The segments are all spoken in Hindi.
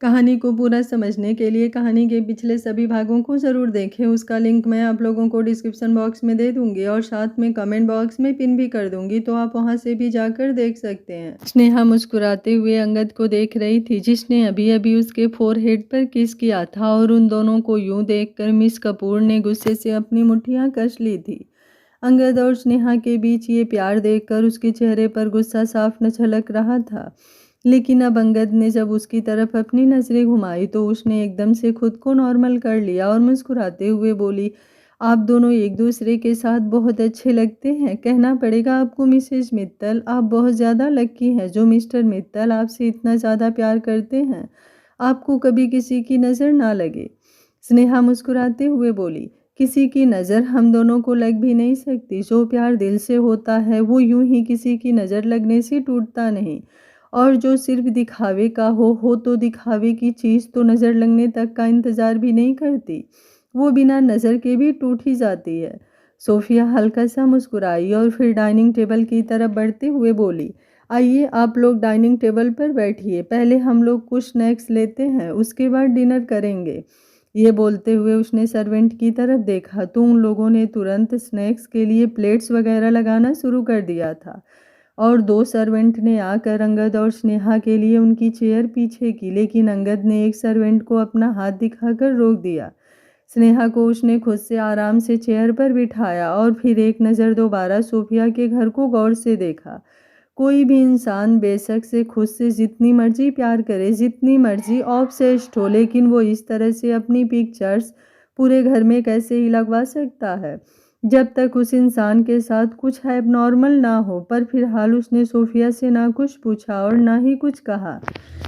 कहानी को पूरा समझने के लिए कहानी के पिछले सभी भागों को ज़रूर देखें। उसका लिंक मैं आप लोगों को डिस्क्रिप्शन बॉक्स में दे दूंगी और साथ में कमेंट बॉक्स में पिन भी कर दूंगी, तो आप वहां से भी जाकर देख सकते हैं। स्नेहा मुस्कुराते हुए अंगद को देख रही थी, जिसने अभी अभी उसके फोरहेड पर किस किया था, और उन दोनों को यूं देखकर मिस कपूर ने गुस्से से अपनी मुट्ठियां कस ली थी। अंगद और स्नेहा के बीच ये प्यार देखकर उसके चेहरे पर गुस्सा साफ न झलक रहा था, लेकिन अब अंगद ने जब उसकी तरफ अपनी नज़रें घुमाई तो उसने एकदम से खुद को नॉर्मल कर लिया और मुस्कुराते हुए बोली, आप दोनों एक दूसरे के साथ बहुत अच्छे लगते हैं। कहना पड़ेगा आपको मिसेज मित्तल, आप बहुत ज़्यादा लकी हैं जो मिस्टर मित्तल आपसे इतना ज़्यादा प्यार करते हैं। आपको कभी किसी की नज़र ना लगे। स्नेहा मुस्कुराते हुए बोली, किसी की नज़र हम दोनों को लग भी नहीं सकती। जो प्यार दिल से होता है वो यूं ही किसी की नज़र लगने से टूटता नहीं, और जो सिर्फ दिखावे का हो तो दिखावे की चीज़ तो नज़र लगने तक का इंतज़ार भी नहीं करती, वो बिना नज़र के भी टूट ही जाती है। सोफिया हल्का सा मुस्कुराई और फिर डाइनिंग टेबल की तरफ बढ़ते हुए बोली, आइए आप लोग डाइनिंग टेबल पर बैठिए, पहले हम लोग कुछ स्नैक्स लेते हैं, उसके बाद डिनर करेंगे। ये बोलते हुए उसने सर्वेंट की तरफ देखा तो उन लोगों ने तुरंत स्नैक्स के लिए प्लेट्स वगैरह लगाना शुरू कर दिया था, और दो सर्वेंट ने आकर अंगद और स्नेहा के लिए उनकी चेयर पीछे की, लेकिन अंगद ने एक सर्वेंट को अपना हाथ दिखाकर रोक दिया। स्नेहा को उसने खुद से आराम से चेयर पर बिठाया और फिर एक नज़र दोबारा सोफिया के घर को गौर से देखा। कोई भी इंसान बेशक से खुद से जितनी मर्जी प्यार करे, जितनी मर्जी ऑब्सेस्ड हो, लेकिन वो इस तरह से अपनी पिक्चर्स पूरे घर में कैसे ही लगवा सकता है जब तक उस इंसान के साथ कुछ एबनॉर्मल ना हो। पर फिलहाल उसने सोफिया से ना कुछ पूछा और ना ही कुछ कहा।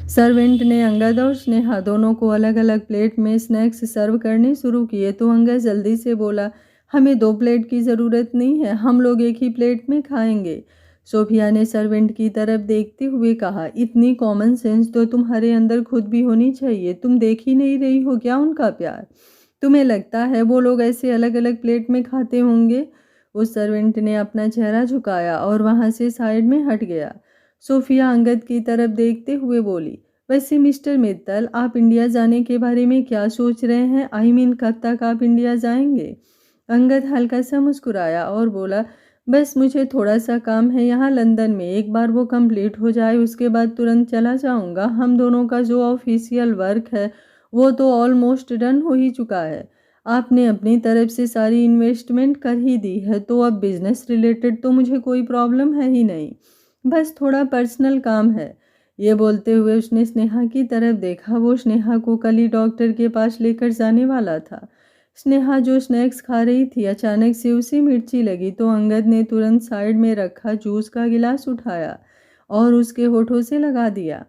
सर्वेंट ने अंगद और स्नेहा दोनों को अलग अलग प्लेट में स्नैक्स सर्व करने शुरू किए तो अंगद जल्दी से बोला, हमें 2 प्लेट की ज़रूरत नहीं है, हम लोग एक ही प्लेट में खाएंगे। सोफिया ने सर्वेंट की तरफ देखते हुए कहा, इतनी कॉमन सेंस तो तुम्हारे अंदर खुद भी होनी चाहिए, तुम देख ही नहीं रही हो क्या उनका प्यार? तुम्हें लगता है वो लोग ऐसे अलग अलग प्लेट में खाते होंगे? उस सर्वेंट ने अपना चेहरा झुकाया और वहां से साइड में हट गया। सोफिया अंगद की तरफ देखते हुए बोली, वैसे मिस्टर मित्तल, आप इंडिया जाने के बारे में क्या सोच रहे हैं? आई मीन कब तक आप इंडिया जाएंगे? अंगद हल्का सा मुस्कुराया और बोला, बस मुझे थोड़ा सा काम है यहाँ लंदन में, एक बार वो कंप्लीट हो जाए उसके बाद तुरंत चला जाऊँगा। हम दोनों का जो ऑफिशियल वर्क है वो तो ऑलमोस्ट डन हो ही चुका है। आपने अपनी तरफ से सारी इन्वेस्टमेंट कर ही दी है, तो अब बिजनेस रिलेटेड तो मुझे कोई प्रॉब्लम है ही नहीं, बस थोड़ा पर्सनल काम है। ये बोलते हुए उसने स्नेहा की तरफ देखा। वो स्नेहा को कल ही डॉक्टर के पास लेकर जाने वाला था। स्नेहा जो स्नैक्स खा रही थी, अचानक से उसे मिर्ची लगी तो अंगद ने तुरंत साइड में रखा जूस का गिलास उठाया और उसके होठों से लगा दिया।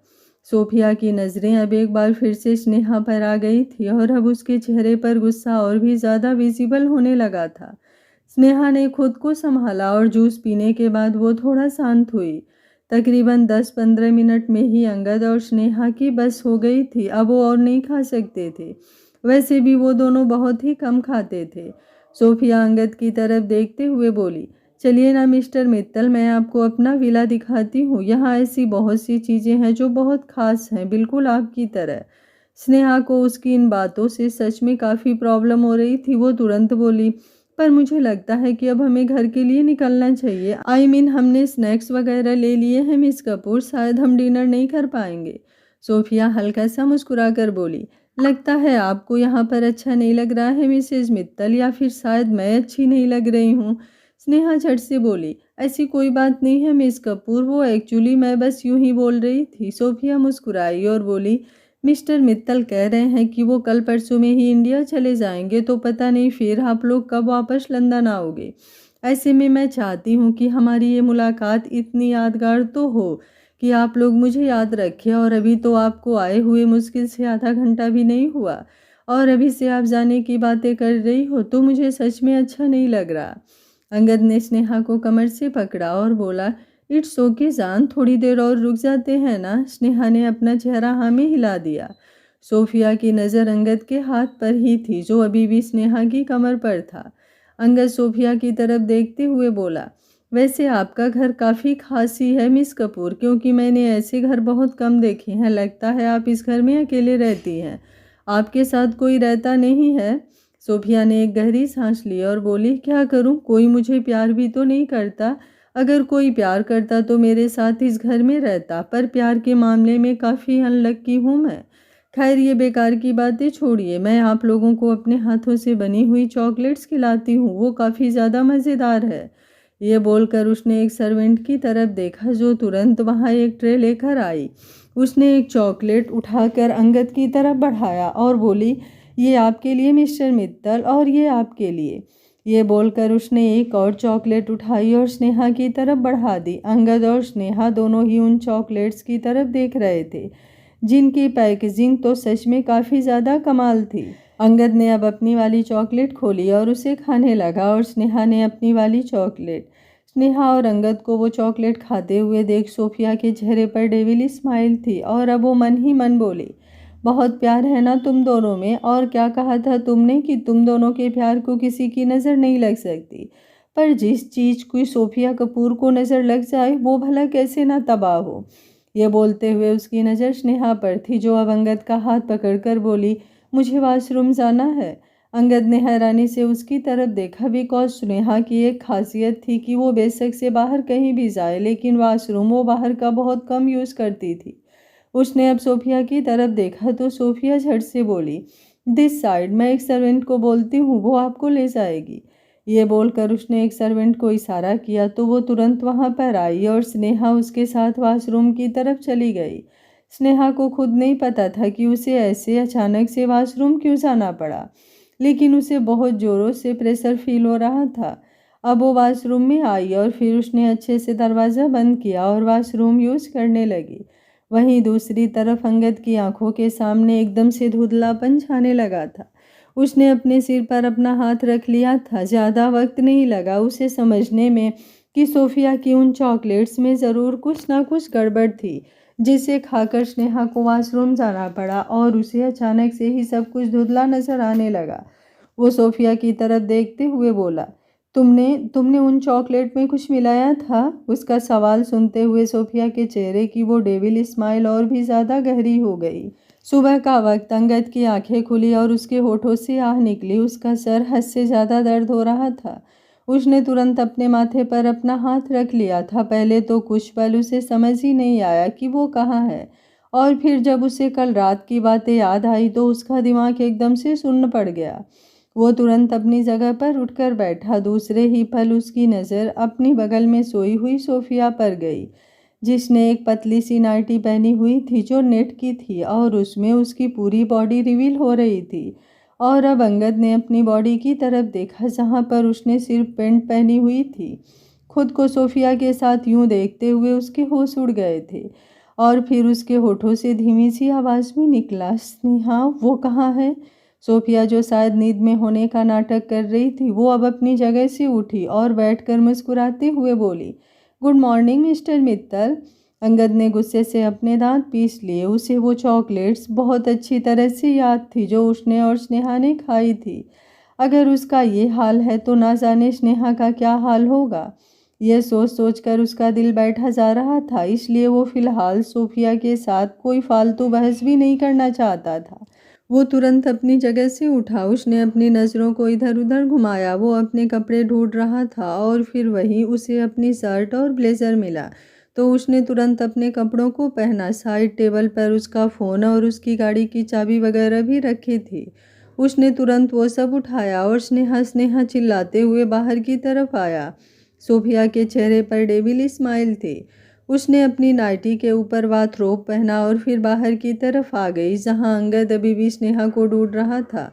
सोफिया की नज़रें अब एक बार फिर से स्नेहा पर आ गई थी और अब उसके चेहरे पर गुस्सा और भी ज़्यादा विजिबल होने लगा था। स्नेहा ने खुद को संभाला और जूस पीने के बाद वो थोड़ा शांत हुई। तकरीबन 10-15 मिनट में ही अंगद और स्नेहा की बस हो गई थी, अब वो और नहीं खा सकते थे। वैसे भी वो दोनों बहुत ही कम खाते थे। सोफिया अंगद की तरफ देखते हुए बोली, चलिए ना मिस्टर मित्तल, मैं आपको अपना विला दिखाती हूँ। यहाँ ऐसी बहुत सी चीज़ें हैं जो बहुत खास हैं, बिल्कुल आपकी तरह। स्नेहा को उसकी इन बातों से सच में काफ़ी प्रॉब्लम हो रही थी। वो तुरंत बोली, पर मुझे लगता है कि अब हमें घर के लिए निकलना चाहिए। आई मीन हमने स्नैक्स वगैरह ले लिए हैं मिस कपूर, शायद हम डिनर नहीं कर पाएंगे। सोफिया हल्का सा मुस्कुरा कर बोली, लगता है आपको यहाँ पर अच्छा नहीं लग रहा है मिसेज मित्तल, या फिर शायद मैं अच्छी नहीं लग रही हूँ। स्नेहा झट से बोली, ऐसी कोई बात नहीं है मिस कपूर, वो एक्चुअली मैं बस यूं ही बोल रही थी। सोफिया मुस्कुराई और बोली, मिस्टर मित्तल कह रहे हैं कि वो कल परसों में ही इंडिया चले जाएंगे, तो पता नहीं फिर आप लोग कब वापस लंदन आओगे। ऐसे में मैं चाहती हूँ कि हमारी ये मुलाकात इतनी यादगार तो हो कि आप लोग मुझे याद रखें। और अभी तो आपको आए हुए मुश्किल से आधा घंटा भी नहीं हुआ और अभी से आप जाने की बातें कर रही हो, तो मुझे सच में अच्छा नहीं लग रहा। अंगद ने स्नेहा को कमर से पकड़ा और बोला, इट्स ओके जान, थोड़ी देर और रुक जाते हैं ना। स्नेहा ने अपना चेहरा हाँ में हिला दिया। सोफिया की नज़र अंगद के हाथ पर ही थी जो अभी भी स्नेहा की कमर पर था। अंगद सोफिया की तरफ देखते हुए बोला, वैसे आपका घर काफ़ी ख़ास ही है मिस कपूर, क्योंकि मैंने ऐसे घर बहुत कम देखे हैं। लगता है आप इस घर में अकेले रहती हैं, आपके साथ कोई रहता नहीं है? सोफिया ने एक गहरी सांस ली और बोली, क्या करूं, कोई मुझे प्यार भी तो नहीं करता। अगर कोई प्यार करता तो मेरे साथ इस घर में रहता, पर प्यार के मामले में काफ़ी अनलक्की हूँ मैं। खैर ये बेकार की बातें छोड़िए, मैं आप लोगों को अपने हाथों से बनी हुई चॉकलेट्स खिलाती हूँ, वो काफ़ी ज़्यादा मज़ेदार है। ये बोलकर उसने एक सर्वेंट की तरफ देखा जो तुरंत वहाँ एक ट्रे लेकर आई। उसने एक चॉकलेट उठाकर अंगद की तरफ बढ़ाया और बोली, ये आपके लिए मिस्टर मित्तल और ये आपके लिए। ये बोलकर उसने एक और चॉकलेट उठाई और स्नेहा की तरफ बढ़ा दी। अंगद और स्नेहा दोनों ही उन चॉकलेट्स की तरफ देख रहे थे, जिनकी पैकेजिंग तो सच में काफ़ी ज़्यादा कमाल थी। अंगद ने अब अपनी वाली चॉकलेट खोली और उसे खाने लगा और स्नेहा ने अपनी वाली चॉकलेट। स्नेहा और अंगद को वो चॉकलेट खाते हुए देख सोफिया के चेहरे पर डेविल स्माइल थी और अब वो मन ही मन बोली, बहुत प्यार है ना तुम दोनों में, और क्या कहा था तुमने कि तुम दोनों के प्यार को किसी की नज़र नहीं लग सकती। पर जिस चीज़ की सोफिया कपूर को नज़र लग जाए वो भला कैसे ना तबाह हो। ये बोलते हुए उसकी नज़र स्नेहा पर थी, जो अब अंगद का हाथ पकड़कर बोली, मुझे वॉशरूम जाना है। अंगद ने हैरानी से उसकी तरफ देखा, बिकॉज स्नेहा की एक खासियत थी कि वो बेशक से बाहर कहीं भी जाए, लेकिन वॉशरूम वो बाहर का बहुत कम यूज़ करती थी। उसने अब सोफिया की तरफ देखा तो सोफिया झट से बोली, दिस साइड, मैं एक सर्वेंट को बोलती हूँ, वो आपको ले जाएगी। ये बोलकर उसने एक सर्वेंट को इशारा किया तो वो तुरंत वहाँ पर आई और स्नेहा उसके साथ वॉशरूम की तरफ चली गई। स्नेहा को खुद नहीं पता था कि उसे ऐसे अचानक से वॉशरूम क्यों जाना पड़ा, लेकिन उसे बहुत ज़ोरों से प्रेशर फील हो रहा था। अब वो वॉशरूम में आई और फिर उसने अच्छे से दरवाज़ा बंद किया और वॉशरूम यूज़ करने लगी। वहीं दूसरी तरफ अंगद की आंखों के सामने एकदम से धुंधलापन छाने लगा था। उसने अपने सिर पर अपना हाथ रख लिया था। ज़्यादा वक्त नहीं लगा उसे समझने में कि सोफिया की उन चॉकलेट्स में ज़रूर कुछ ना कुछ गड़बड़ थी, जिसे खाकर स्नेहा को वॉशरूम जाना पड़ा और उसे अचानक से ही सब कुछ धुंधला नजर आने लगा। वो सोफिया की तरफ देखते हुए बोला, तुमने तुमने उन चॉकलेट में कुछ मिलाया था? उसका सवाल सुनते हुए सोफिया के चेहरे की वो डेविल स्माइल और भी ज़्यादा गहरी हो गई। सुबह का वक्त, अंगद की आंखें खुली और उसके होठों से आह निकली। उसका सर हद से ज़्यादा दर्द हो रहा था। उसने तुरंत अपने माथे पर अपना हाथ रख लिया था। पहले तो कुछ पल उसे समझ ही नहीं आया कि वो कहाँ है, और फिर जब उसे कल रात की बातें याद आई तो उसका दिमाग एकदम से सुन्न पड़ गया। वो तुरंत अपनी जगह पर उठकर बैठा। दूसरे ही पल उसकी नज़र अपनी बगल में सोई हुई सोफिया पर गई, जिसने एक पतली सी नाइटी पहनी हुई थी जो नेट की थी और उसमें उसकी पूरी बॉडी रिवील हो रही थी। और अब अंगद ने अपनी बॉडी की तरफ देखा जहाँ पर उसने सिर्फ पैंट पहनी हुई थी। खुद को सोफिया के साथ यूं देखते हुए उसके होश उड़ गए थे और फिर उसके होठों से धीमी सी आवाज़ में निकला, स्नेहा वो कहाँ है? सोफिया जो शायद नींद में होने का नाटक कर रही थी, वो अब अपनी जगह से उठी और बैठकर मुस्कुराते हुए बोली, good morning mister Mittal. Angad ने गुस्से से अपने दांत पीस लिए। उसे वो चॉकलेट्स बहुत अच्छी तरह से याद थी जो उसने और स्नेहा ने खाई थी। अगर उसका ये हाल है तो ना जाने स्नेहा का क्या हाल होगा। यह सोच सोच कर उसका दिल बैठा जा रहा था, इसलिए वो फिलहाल सोफिया के साथ कोई फालतू बहस भी नहीं करना चाहता था। वो तुरंत अपनी जगह से उठा। उसने अपनी नज़रों को इधर उधर घुमाया। वो अपने कपड़े ढूंढ रहा था और फिर वहीं उसे अपनी शर्ट और ब्लेज़र मिला, तो उसने तुरंत अपने कपड़ों को पहना। साइड टेबल पर उसका फ़ोन और उसकी गाड़ी की चाबी वगैरह भी रखी थी। उसने तुरंत वो सब उठाया और स्नेहा स्नेहा चिल्लाते हुए बाहर की तरफ आया। सोफिया के चेहरे पर डेविल स्माइल थी। उसने अपनी नाइटी के ऊपर बाथरोब पहना और फिर बाहर की तरफ आ गई, जहां अंगद अभी भी स्नेहा को ढूंढ रहा था।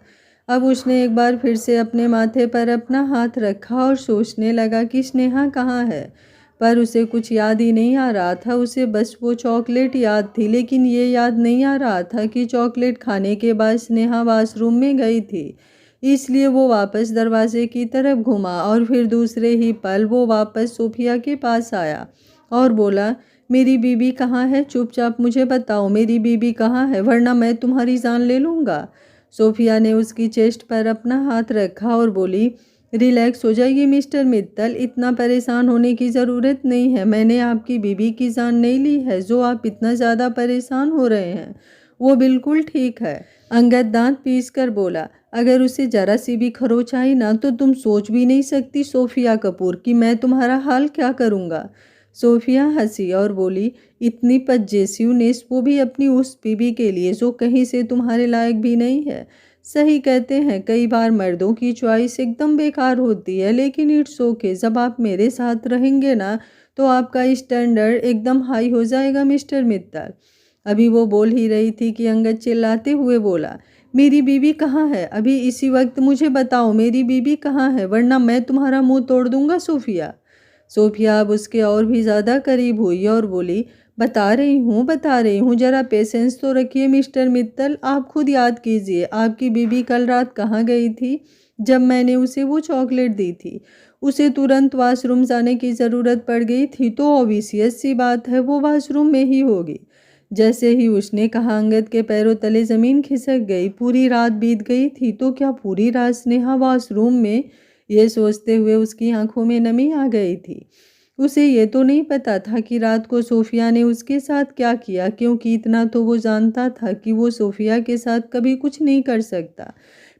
अब उसने एक बार फिर से अपने माथे पर अपना हाथ रखा और सोचने लगा कि स्नेहा कहाँ है, पर उसे कुछ याद ही नहीं आ रहा था। उसे बस वो चॉकलेट याद थी, लेकिन ये याद नहीं आ रहा था कि चॉकलेट खाने के बाद स्नेहा वॉशरूम में गई थी। इसलिए वो वापस दरवाजे की तरफ घुमा और फिर दूसरे ही पल वो वापस सोफिया के पास आया और बोला, मेरी बीबी कहाँ है? चुपचाप मुझे बताओ, मेरी बीबी कहाँ है, वरना मैं तुम्हारी जान ले लूँगा। सोफिया ने उसकी चेस्ट पर अपना हाथ रखा और बोली, रिलैक्स हो जाइए मिस्टर मित्तल, इतना परेशान होने की ज़रूरत नहीं है। मैंने आपकी बीवी की जान नहीं ली है। जो आप इतना ज़्यादा परेशान हो रहे हैं वो बिल्कुल ठीक है। अंगद दांत पीस कर बोला, अगर उसे जरा सी भी खरोच आई ना तो तुम सोच भी नहीं सकती सोफिया कपूर कि मैं तुम्हारा हाल क्या करूँगा। सोफिया हंसी और बोली, इतनी पजेसिवनेस, वो भी अपनी उस बीवी के लिए जो कहीं से तुम्हारे लायक भी नहीं है। सही कहते हैं, कई बार मर्दों की चॉइस एकदम बेकार होती है, लेकिन इट्स ओके, जब आप मेरे साथ रहेंगे ना तो आपका स्टैंडर्ड एकदम हाई हो जाएगा मिस्टर मित्तल। अभी वो बोल ही रही थी कि अंगद चिल्लाते हुए बोला, मेरी बीवी कहाँ है? अभी इसी वक्त मुझे बताओ मेरी बीवी कहाँ है, वरना मैं तुम्हारा मुंह तोड़ दूंगा सोफिया। सोफिया अब उसके और भी ज़्यादा करीब हुई और बोली, बता रही हूँ, ज़रा पेशेंस तो रखिए मिस्टर मित्तल। आप खुद याद कीजिए, आपकी बीबी कल रात कहाँ गई थी जब मैंने उसे वो चॉकलेट दी थी? उसे तुरंत वाशरूम जाने की ज़रूरत पड़ गई थी, तो ऑब्वियस सी बात है वो वाशरूम में ही होगी। जैसे ही उसने कहा, अंगद के पैरों तले ज़मीन खिसक गई। पूरी रात बीत गई थी, तो क्या पूरी रात स्नेहा वॉशरूम में? ये सोचते हुए उसकी आंखों में नमी आ गई थी। उसे ये तो नहीं पता था कि रात को सोफिया ने उसके साथ क्या किया, क्योंकि इतना तो वो जानता था कि वो सोफिया के साथ कभी कुछ नहीं कर सकता,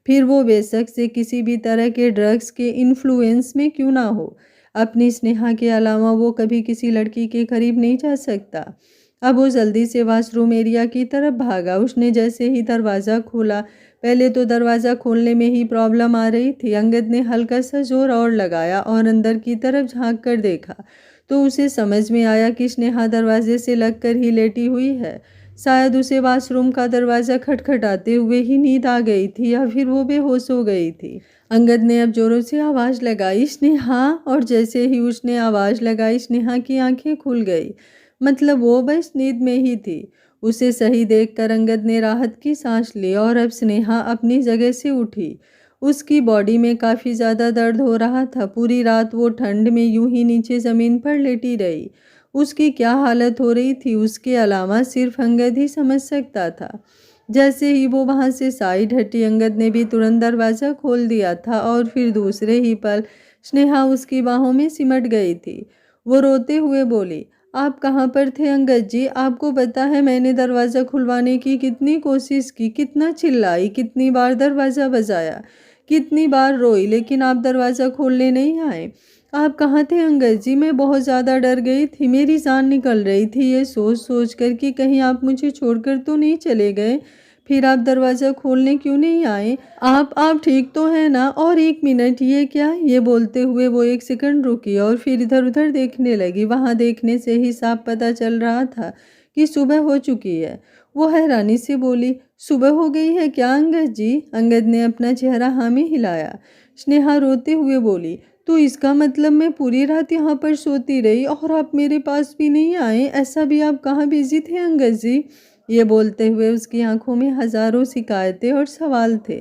फिर वो बेशक से किसी भी तरह के ड्रग्स के इन्फ्लुएंस में क्यों ना हो। अपनी स्नेहा के अलावा वो कभी किसी लड़की के करीब नहीं जा सकता। अब वो जल्दी से वॉशरूम एरिया की तरफ भागा। उसने जैसे ही दरवाज़ा खोला, पहले तो दरवाज़ा खोलने में ही प्रॉब्लम आ रही थी। अंगद ने हल्का सा जोर और लगाया और अंदर की तरफ झांक कर देखा, तो उसे समझ में आया कि स्नेहा दरवाजे से लगकर ही लेटी हुई है। शायद उसे वॉशरूम का दरवाज़ा खटखटाते हुए ही नींद आ गई थी, या फिर वो बेहोश हो गई थी। अंगद ने अब जोरों से आवाज़ लगाई, स्नेहा, और जैसे ही उसने आवाज़ लगाई स्नेहा की आंखें खुल गई। मतलब वो बस नींद में ही थी। उसे सही देखकर अंगद ने राहत की सांस ली और अब स्नेहा अपनी जगह से उठी। उसकी बॉडी में काफ़ी ज़्यादा दर्द हो रहा था। पूरी रात वो ठंड में यूं ही नीचे ज़मीन पर लेटी रही। उसकी क्या हालत हो रही थी उसके अलावा सिर्फ अंगद ही समझ सकता था। जैसे ही वो वहाँ से साइड हटी, अंगद ने भी तुरंत दरवाज़ा खोल दिया था और फिर दूसरे ही पल स्नेहा उसकी बाहों में सिमट गई थी। वो रोते हुए बोली, आप कहाँ पर थे अंगद जी? आपको पता है मैंने दरवाज़ा खुलवाने की कितनी कोशिश की, कितना चिल्लाई, कितनी बार दरवाज़ा बजाया, कितनी बार रोई, लेकिन आप दरवाज़ा खोलने नहीं आए। आप कहाँ थे अंगद जी? मैं बहुत ज़्यादा डर गई थी, मेरी जान निकल रही थी ये सोच सोच कर कि कहीं आप मुझे छोड़कर तो नहीं चले गए। फिर आप दरवाज़ा खोलने क्यों नहीं आए? आप ठीक तो हैं ना? और एक मिनट, ये क्या? ये बोलते हुए वो एक सेकंड रुकी और फिर इधर उधर देखने लगी। वहाँ देखने से ही साफ पता चल रहा था कि सुबह हो चुकी है। वो हैरानी से बोली, सुबह हो गई है क्या अंगद जी? अंगद ने अपना चेहरा हाँ में हिलाया। स्नेहा रोते हुए बोली, तो इसका मतलब मैं पूरी रात यहाँ पर सोती रही और आप मेरे पास भी नहीं आए? ऐसा भी आप कहाँ बिजी थे अंगद जी? ये बोलते हुए उसकी आंखों में हजारों शिकायतें और सवाल थे।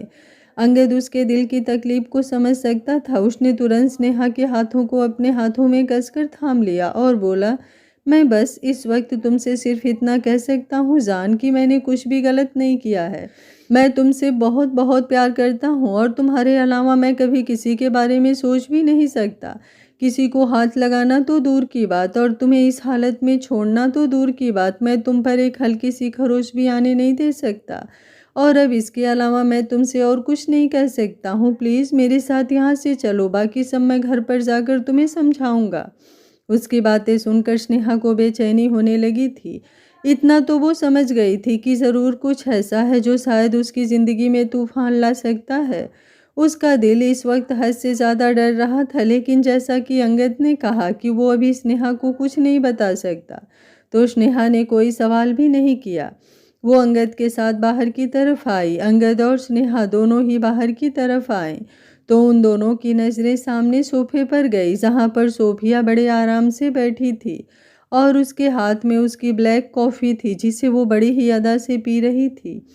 अंगद उसके दिल की तकलीफ को समझ सकता था। उसने तुरंत स्नेहा के हाथों को अपने हाथों में कसकर थाम लिया और बोला, मैं बस इस वक्त तुमसे सिर्फ इतना कह सकता हूँ जान कि मैंने कुछ भी गलत नहीं किया है। मैं तुमसे बहुत बहुत प्यार करता हूँ और तुम्हारे अलावा मैं कभी किसी के बारे में सोच भी नहीं सकता। किसी को हाथ लगाना तो दूर की बात और तुम्हें इस हालत में छोड़ना तो दूर की बात, मैं तुम पर एक हल्की सी खरोच भी आने नहीं दे सकता। और अब इसके अलावा मैं तुमसे और कुछ नहीं कह सकता हूँ। प्लीज़ मेरे साथ यहाँ से चलो, बाकी सब मैं घर पर जाकर तुम्हें समझाऊँगा। उसकी बातें सुनकर स्नेहा को बेचैनी होने लगी थी। इतना तो वो समझ गई थी कि ज़रूर कुछ ऐसा है जो शायद उसकी ज़िंदगी में तूफान ला सकता है। उसका दिल इस वक्त हद से ज़्यादा डर रहा था, लेकिन जैसा कि अंगद ने कहा कि वो अभी स्नेहा को कुछ नहीं बता सकता, तो स्नेहा ने कोई सवाल भी नहीं किया। वो अंगद के साथ बाहर की तरफ आई। अंगद और स्नेहा दोनों ही बाहर की तरफ आए तो उन दोनों की नज़रें सामने सोफे पर गई, जहाँ पर सोफिया बड़े आराम से बैठी थी और उसके हाथ में उसकी ब्लैक कॉफ़ी थी, जिसे वो बड़ी ही अदा से पी रही थी।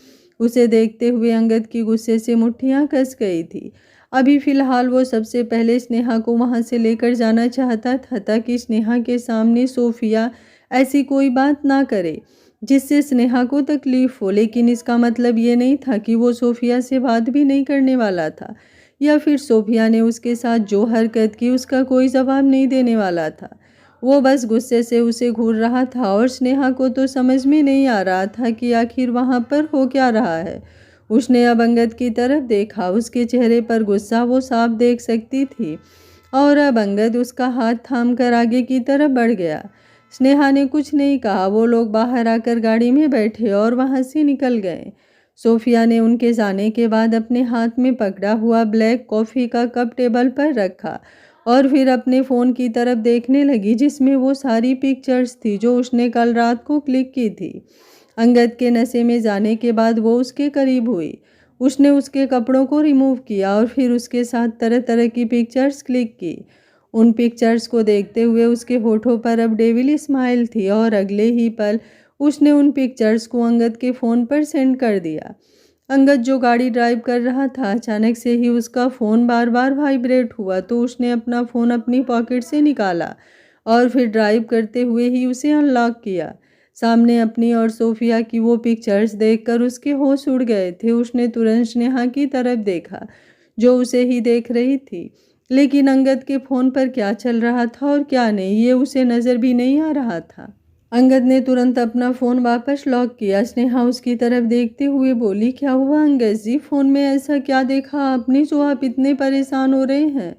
उसे देखते हुए अंगद की गुस्से से मुट्ठियां कस गई थी। अभी फ़िलहाल वो सबसे पहले स्नेहा को वहाँ से लेकर जाना चाहता था, ताकि स्नेहा के सामने सोफिया ऐसी कोई बात ना करे जिससे स्नेहा को तकलीफ़ हो। लेकिन इसका मतलब ये नहीं था कि वो सोफिया से बात भी नहीं करने वाला था, या फिर सोफिया ने उसके साथ जो हरकत की उसका कोई जवाब नहीं देने वाला था। वो बस गुस्से से उसे घूर रहा था और स्नेहा को तो समझ में नहीं आ रहा था कि आखिर वहाँ पर हो क्या रहा है। उसने अब अंगद की तरफ देखा, उसके चेहरे पर गुस्सा वो साफ देख सकती थी और अब अंगद उसका हाथ थामकर आगे की तरफ बढ़ गया। स्नेहा ने कुछ नहीं कहा। वो लोग बाहर आकर गाड़ी में बैठे और वहाँ से निकल गए। सोफिया ने उनके जाने के बाद अपने हाथ में पकड़ा हुआ ब्लैक कॉफ़ी का कप टेबल पर रखा और फिर अपने फ़ोन की तरफ देखने लगी जिसमें वो सारी पिक्चर्स थी जो उसने कल रात को क्लिक की थी। अंगद के नशे में जाने के बाद वो उसके करीब हुई। उसने उसके कपड़ों को रिमूव किया और फिर उसके साथ तरह तरह की पिक्चर्स क्लिक की। उन पिक्चर्स को देखते हुए उसके होठों पर अब डेविल स्माइल थी और अगले ही पल उसने उन पिक्चर्स को अंगद के फ़ोन पर सेंड कर दिया। अंगद जो गाड़ी ड्राइव कर रहा था, अचानक से ही उसका फ़ोन बार बार वाइब्रेट हुआ तो उसने अपना फ़ोन अपनी पॉकेट से निकाला और फिर ड्राइव करते हुए ही उसे अनलॉक किया। सामने अपनी और सोफिया की वो पिक्चर्स देखकर उसके होश उड़ गए थे। उसने तुरंत स्नेहा की तरफ देखा जो उसे ही देख रही थी, लेकिन अंगद के फ़ोन पर क्या चल रहा था और क्या नहीं ये उसे नज़र भी नहीं आ रहा था। अंगद ने तुरंत अपना फ़ोन वापस लॉक किया। स्नेहा उसकी तरफ देखते हुए बोली, क्या हुआ अंगद जी, फ़ोन में ऐसा क्या देखा आपने जो आप इतने परेशान हो रहे हैं?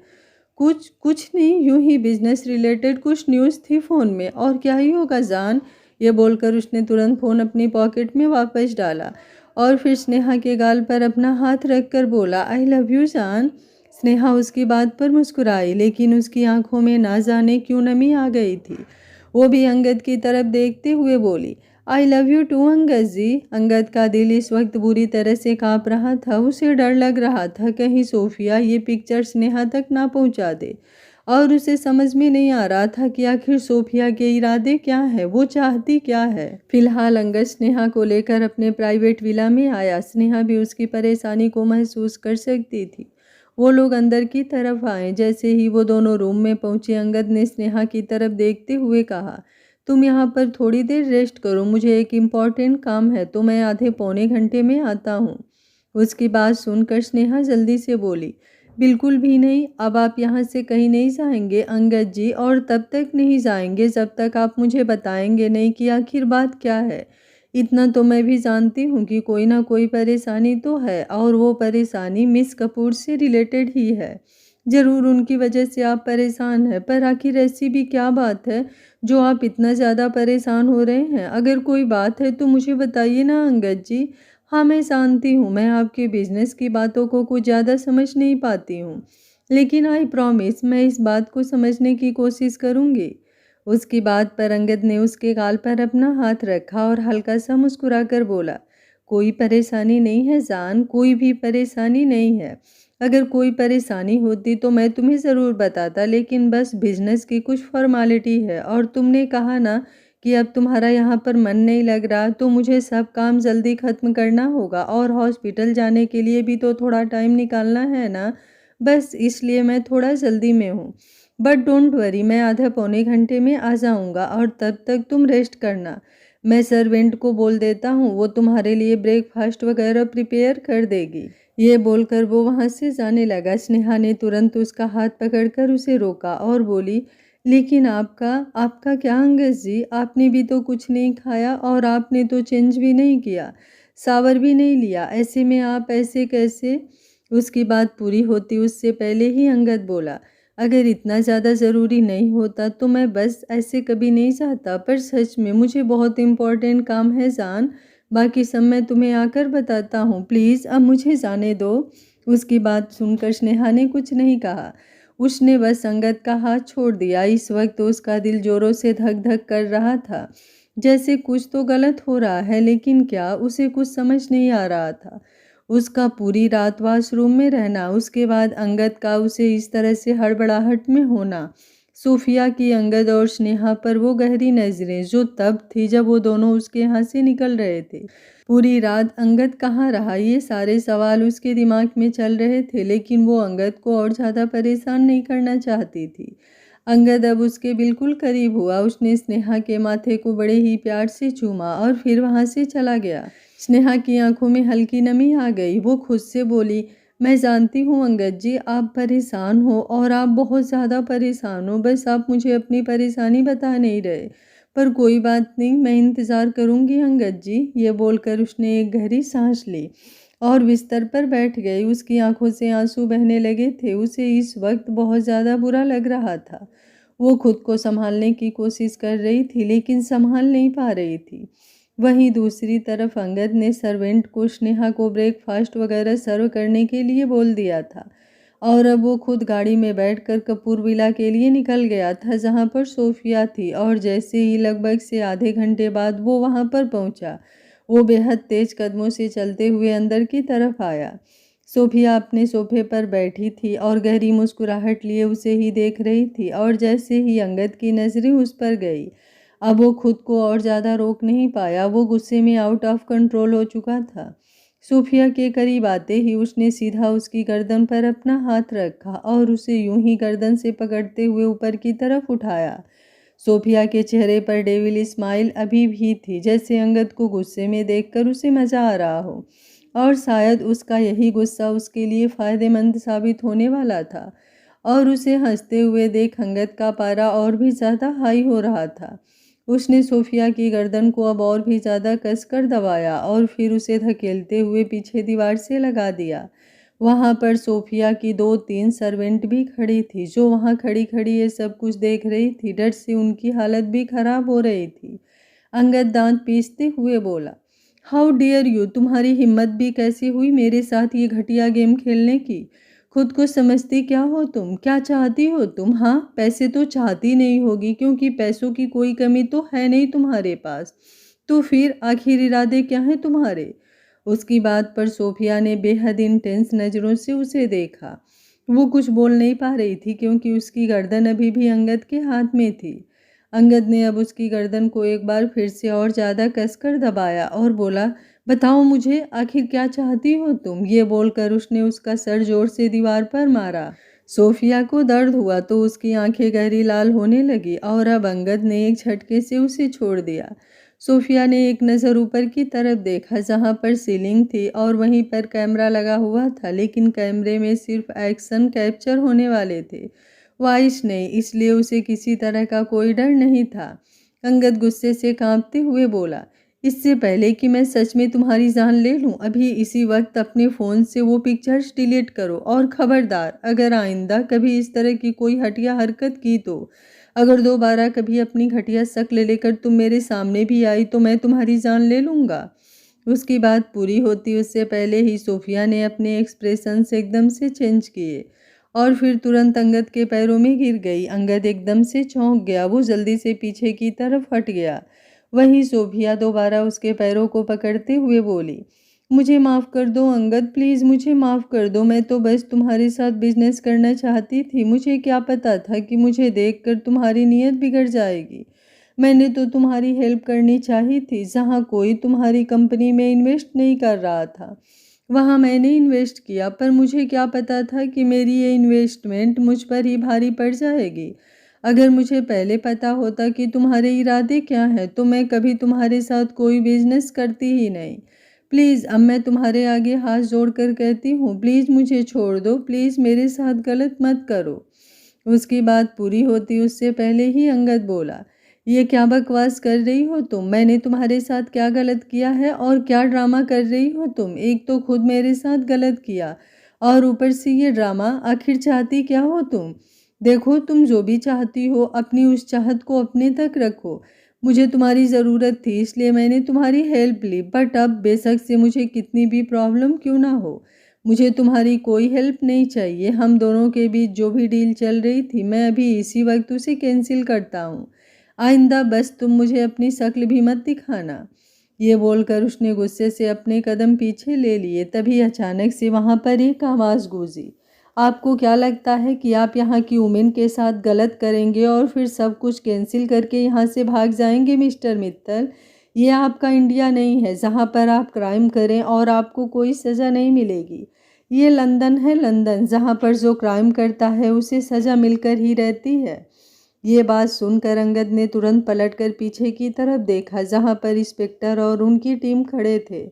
कुछ कुछ नहीं, यूं ही बिजनेस रिलेटेड कुछ न्यूज़ थी फ़ोन में, और क्या ही होगा जान। ये बोलकर उसने तुरंत फ़ोन अपनी पॉकेट में वापस डाला और फिर स्नेहा के गाल पर अपना हाथ रखकर बोला, आई लव यू जान। स्नेहा उसकी बात पर मुस्कुराई, लेकिन उसकी आंखों में ना जाने क्यों नमी आ गई थी। वो भी अंगद की तरफ देखते हुए बोली, I love you too Angad ji. Angad का दिल इस वक्त बुरी तरह से काँप रहा था। उसे डर लग रहा था कहीं सोफिया ये पिक्चर स्नेहा तक ना पहुंचा दे, और उसे समझ में नहीं आ रहा था कि आखिर सोफिया के इरादे क्या है, वो चाहती क्या है। फिलहाल अंगद स्नेहा को लेकर अपने प्राइवेट विला में आया। स्नेहा भी उसकी परेशानी को महसूस कर सकती थी। वो लोग अंदर की तरफ आए। जैसे ही वो दोनों रूम में पहुंचे, अंगद ने स्नेहा की तरफ देखते हुए कहा, तुम यहाँ पर थोड़ी देर रेस्ट करो, मुझे एक इम्पॉर्टेंट काम है तो मैं आधे पौने घंटे में आता हूँ। उसकी बात सुनकर स्नेहा जल्दी से बोली, बिल्कुल भी नहीं, अब आप यहाँ से कहीं नहीं जाएंगे अंगद जी, और तब तक नहीं जाएंगे जब तक आप मुझे बताएंगे नहीं कि आखिर बात क्या है। इतना तो मैं भी जानती हूँ कि कोई ना कोई परेशानी तो है, और वो परेशानी मिस कपूर से रिलेटेड ही है। ज़रूर उनकी वजह से आप परेशान हैं, पर आखिर ऐसी भी क्या बात है जो आप इतना ज़्यादा परेशान हो रहे हैं? अगर कोई बात है तो मुझे बताइए ना अंगद जी। हाँ, मैं जानती हूँ मैं आपके बिजनेस की बातों को कुछ ज़्यादा समझ नहीं पाती हूँ, लेकिन आई प्रॉमिस मैं इस बात को समझने की कोशिश करूँगी। उसकी बात पर अंगद ने उसके गाल पर अपना हाथ रखा और हल्का सा मुस्कुराकर बोला, कोई परेशानी नहीं है जान, कोई भी परेशानी नहीं है। अगर कोई परेशानी होती तो मैं तुम्हें ज़रूर बताता, लेकिन बस बिजनेस की कुछ फॉर्मेलिटी है। और तुमने कहा ना कि अब तुम्हारा यहाँ पर मन नहीं लग रहा, तो मुझे सब काम जल्दी ख़त्म करना होगा और हॉस्पिटल जाने के लिए भी तो थोड़ा टाइम निकालना है ना, बस इसलिए मैं थोड़ा जल्दी में हूँ। बट डोंट वरी, मैं आधा पौने घंटे में आ जाऊँगा और तब तक तुम रेस्ट करना। मैं सर्वेंट को बोल देता हूँ, वो तुम्हारे लिए ब्रेकफास्ट वगैरह प्रिपेयर कर देगी। ये बोलकर वो वहाँ से जाने लगा। स्नेहा ने तुरंत उसका हाथ पकड़कर उसे रोका और बोली, लेकिन आपका आपका क्या अंगद जी, आपने भी तो कुछ नहीं खाया और आपने तो चेंज भी नहीं किया, शावर भी नहीं लिया, ऐसे में आप ऐसे कैसे। उसकी बात पूरी होती उससे पहले ही अंगद बोला, अगर इतना ज़्यादा ज़रूरी नहीं होता तो मैं बस ऐसे कभी नहीं चाहता, पर सच में मुझे बहुत इम्पोर्टेंट काम है जान, बाकी सब मैं तुम्हें आकर बताता हूँ, प्लीज़ अब मुझे जाने दो। उसकी बात सुनकर स्नेहा ने कुछ नहीं कहा। उसने बस अंगद का हाथ छोड़ दिया। इस वक्त उसका दिल जोरों से धक धक कर रहा था, जैसे कुछ तो गलत हो रहा है, लेकिन क्या, उसे कुछ समझ नहीं आ रहा था। उसका पूरी रात वॉशरूम में रहना, उसके बाद अंगद का उसे इस तरह से हड़बड़ाहट में होना, सूफिया की अंगद और स्नेहा पर वो गहरी नज़रें जो तब थी जब वो दोनों उसके यहाँ से निकल रहे थे। पूरी रात अंगद कहाँ रहा, ये सारे सवाल उसके दिमाग में चल रहे थे, लेकिन वो अंगद को और ज़्यादा परेशान नहीं करना चाहती थी। अंगद अब उसके बिल्कुल करीब हुआ। उसने स्नेहा के माथे को बड़े ही प्यार से चूमा और फिर वहाँ से चला गया। स्नेहा की आंखों में हल्की नमी आ गई। वो खुद से बोली, मैं जानती हूँ अंगद जी, आप परेशान हो और आप बहुत ज़्यादा परेशान हो, बस आप मुझे अपनी परेशानी बता नहीं रहे। पर कोई बात नहीं, मैं इंतज़ार करूँगी अंगद जी। ये बोलकर उसने एक गहरी सांस ली और बिस्तर पर बैठ गई। उसकी आंखों से आंसू बहने लगे थे। उसे इस वक्त बहुत ज़्यादा बुरा लग रहा था। वो खुद को संभालने की कोशिश कर रही थी, लेकिन संभाल नहीं पा रही थी। वहीं दूसरी तरफ अंगद ने सर्वेंट को स्नेहा को ब्रेकफास्ट वगैरह सर्व करने के लिए बोल दिया था और अब वो खुद गाड़ी में बैठकर कपूर विला के लिए निकल गया था, जहां पर सोफिया थी। और जैसे ही लगभग से आधे घंटे बाद वो वहां पर पहुंचा, वो बेहद तेज कदमों से चलते हुए अंदर की तरफ आया। सोफिया अपने सोफे पर बैठी थी और गहरी मुस्कुराहट लिए उसे ही देख रही थी। और जैसे ही अंगद की नज़रें उस पर गई, अब वो खुद को और ज़्यादा रोक नहीं पाया। वो गुस्से में आउट ऑफ कंट्रोल हो चुका था। सोफिया के करीब आते ही उसने सीधा उसकी गर्दन पर अपना हाथ रखा और उसे यूं ही गर्दन से पकड़ते हुए ऊपर की तरफ उठाया। सोफिया के चेहरे पर डेविल स्माइल अभी भी थी, जैसे अंगद को गुस्से में देखकर उसे मजा आ रहा हो और शायद उसका यही गुस्सा उसके लिए फ़ायदेमंद साबित होने वाला था। और उसे हंसते हुए देख अंगद का पारा और भी ज़्यादा हाई हो रहा था। उसने सोफिया की गर्दन को अब और भी ज़्यादा कसकर दबाया और फिर उसे धकेलते हुए पीछे दीवार से लगा दिया। वहाँ पर सोफिया की 2-3 सर्वेंट भी खड़ी थी, जो वहाँ खड़ी खड़ी ये सब कुछ देख रही थी। डर से उनकी हालत भी खराब हो रही थी। अंगद दांत पीसते हुए बोला, हाउ डियर यू, तुम्हारी हिम्मत भी कैसी हुई मेरे साथ ये घटिया गेम खेलने की? खुद को समझती क्या हो तुम? क्या चाहती हो तुम? हाँ, पैसे तो चाहती नहीं होगी, क्योंकि पैसों की कोई कमी तो है नहीं तुम्हारे पास। तो फिर आखिर इरादे क्या हैं तुम्हारे? उसकी बात पर सोफिया ने बेहद इंटेंस नज़रों से उसे देखा। वो कुछ बोल नहीं पा रही थी, क्योंकि उसकी गर्दन अभी भी अंगद के हाथ में थी। अंगद ने अब उसकी गर्दन को एक बार फिर से और ज़्यादा कसकर दबाया और बोला, बताओ मुझे, आखिर क्या चाहती हो तुम? ये बोलकर उसने उसका सर जोर से दीवार पर मारा। सोफिया को दर्द हुआ तो उसकी आंखें गहरी लाल होने लगी और अब अंगद ने एक झटके से उसे छोड़ दिया। सोफिया ने एक नज़र ऊपर की तरफ देखा, जहां पर सीलिंग थी और वहीं पर कैमरा लगा हुआ था, लेकिन कैमरे में सिर्फ एक्शन कैप्चर होने वाले थे, वॉइस नहीं, इसलिए उसे किसी तरह का कोई डर नहीं था। अंगद गुस्से से कांपते हुए बोला, इससे पहले कि मैं सच में तुम्हारी जान ले लूं, अभी इसी वक्त अपने फ़ोन से वो पिक्चर्स डिलीट करो और खबरदार, अगर आइंदा कभी इस तरह की कोई हटिया हरकत की तो अगर दोबारा कभी अपनी घटिया शक्ल लेकर तुम मेरे सामने भी आई तो मैं तुम्हारी जान ले लूँगा। उसकी बात पूरी होती उससे पहले ही सोफिया ने अपने एक्सप्रेशन से एकदम से चेंज किए और फिर तुरंत अंगद के पैरों में गिर गई। अंगद एकदम से चौंक गया। वो जल्दी से पीछे की तरफ हट गया। वहीं सोफिया दोबारा उसके पैरों को पकड़ते हुए बोली, मुझे माफ़ कर दो अंगद, प्लीज़ मुझे माफ़ कर दो। मैं तो बस तुम्हारे साथ बिजनेस करना चाहती थी। मुझे क्या पता था कि मुझे देखकर तुम्हारी नीयत बिगड़ जाएगी। मैंने तो तुम्हारी हेल्प करनी चाही थी। जहाँ कोई तुम्हारी कंपनी में इन्वेस्ट नहीं कर रहा था, वहाँ मैंने इन्वेस्ट किया, पर मुझे क्या पता था कि मेरी ये इन्वेस्टमेंट मुझ पर ही भारी पड़ जाएगी। अगर मुझे पहले पता होता कि तुम्हारे इरादे क्या हैं, तो मैं कभी तुम्हारे साथ कोई बिजनेस करती ही नहीं। प्लीज़, अब मैं तुम्हारे आगे हाथ जोड़कर कहती हूँ, प्लीज़ मुझे छोड़ दो, प्लीज़ मेरे साथ गलत मत करो। उसकी बात पूरी होती उससे पहले ही अंगद बोला, ये क्या बकवास कर रही हो तुम? मैंने तुम्हारे साथ क्या गलत किया है और क्या ड्रामा कर रही हो तुम? एक तो खुद मेरे साथ गलत किया और ऊपर से ये ड्रामा। आखिर चाहती क्या हो तुम? देखो, तुम जो भी चाहती हो अपनी उस चाहत को अपने तक रखो। मुझे तुम्हारी ज़रूरत थी, इसलिए मैंने तुम्हारी हेल्प ली, बट अब बेशक से मुझे कितनी भी प्रॉब्लम क्यों ना हो, मुझे तुम्हारी कोई हेल्प नहीं चाहिए। हम दोनों के बीच जो भी डील चल रही थी, मैं अभी इसी वक्त उसे कैंसिल करता हूँ। आइंदा बस तुम मुझे अपनी शक्ल भी मत दिखाना। ये बोलकर उसने गुस्से से अपने कदम पीछे ले लिए। तभी अचानक से वहाँ पर एक आवाज़ गूंजी, आपको क्या लगता है कि आप यहाँ की वुमेन के साथ गलत करेंगे और फिर सब कुछ कैंसिल करके यहाँ से भाग जाएंगे मिस्टर मित्तल? ये आपका इंडिया नहीं है, जहाँ पर आप क्राइम करें और आपको कोई सज़ा नहीं मिलेगी। ये लंदन है, लंदन, जहाँ पर जो क्राइम करता है उसे सज़ा मिलकर ही रहती है। ये बात सुनकर अंगद ने तुरंत पलटकर पीछे की तरफ देखा, जहाँ पर इंस्पेक्टर और उनकी टीम खड़े थे।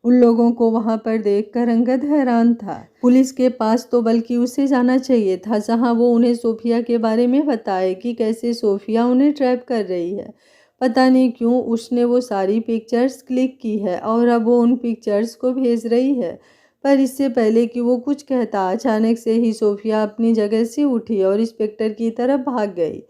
उन लोगों को वहां पर देखकर अंगद हैरान था। पुलिस के पास तो बल्कि उसे जाना चाहिए था, जहां वो उन्हें सोफिया के बारे में बताए कि कैसे सोफिया उन्हें ट्रैप कर रही है। पता नहीं क्यों उसने वो सारी पिक्चर्स क्लिक की है और अब वो उन पिक्चर्स को भेज रही है। पर इससे पहले कि वो कुछ कहता, अचानक से ही सोफिया अपनी जगह से उठी और इंस्पेक्टर की तरफ भाग गई।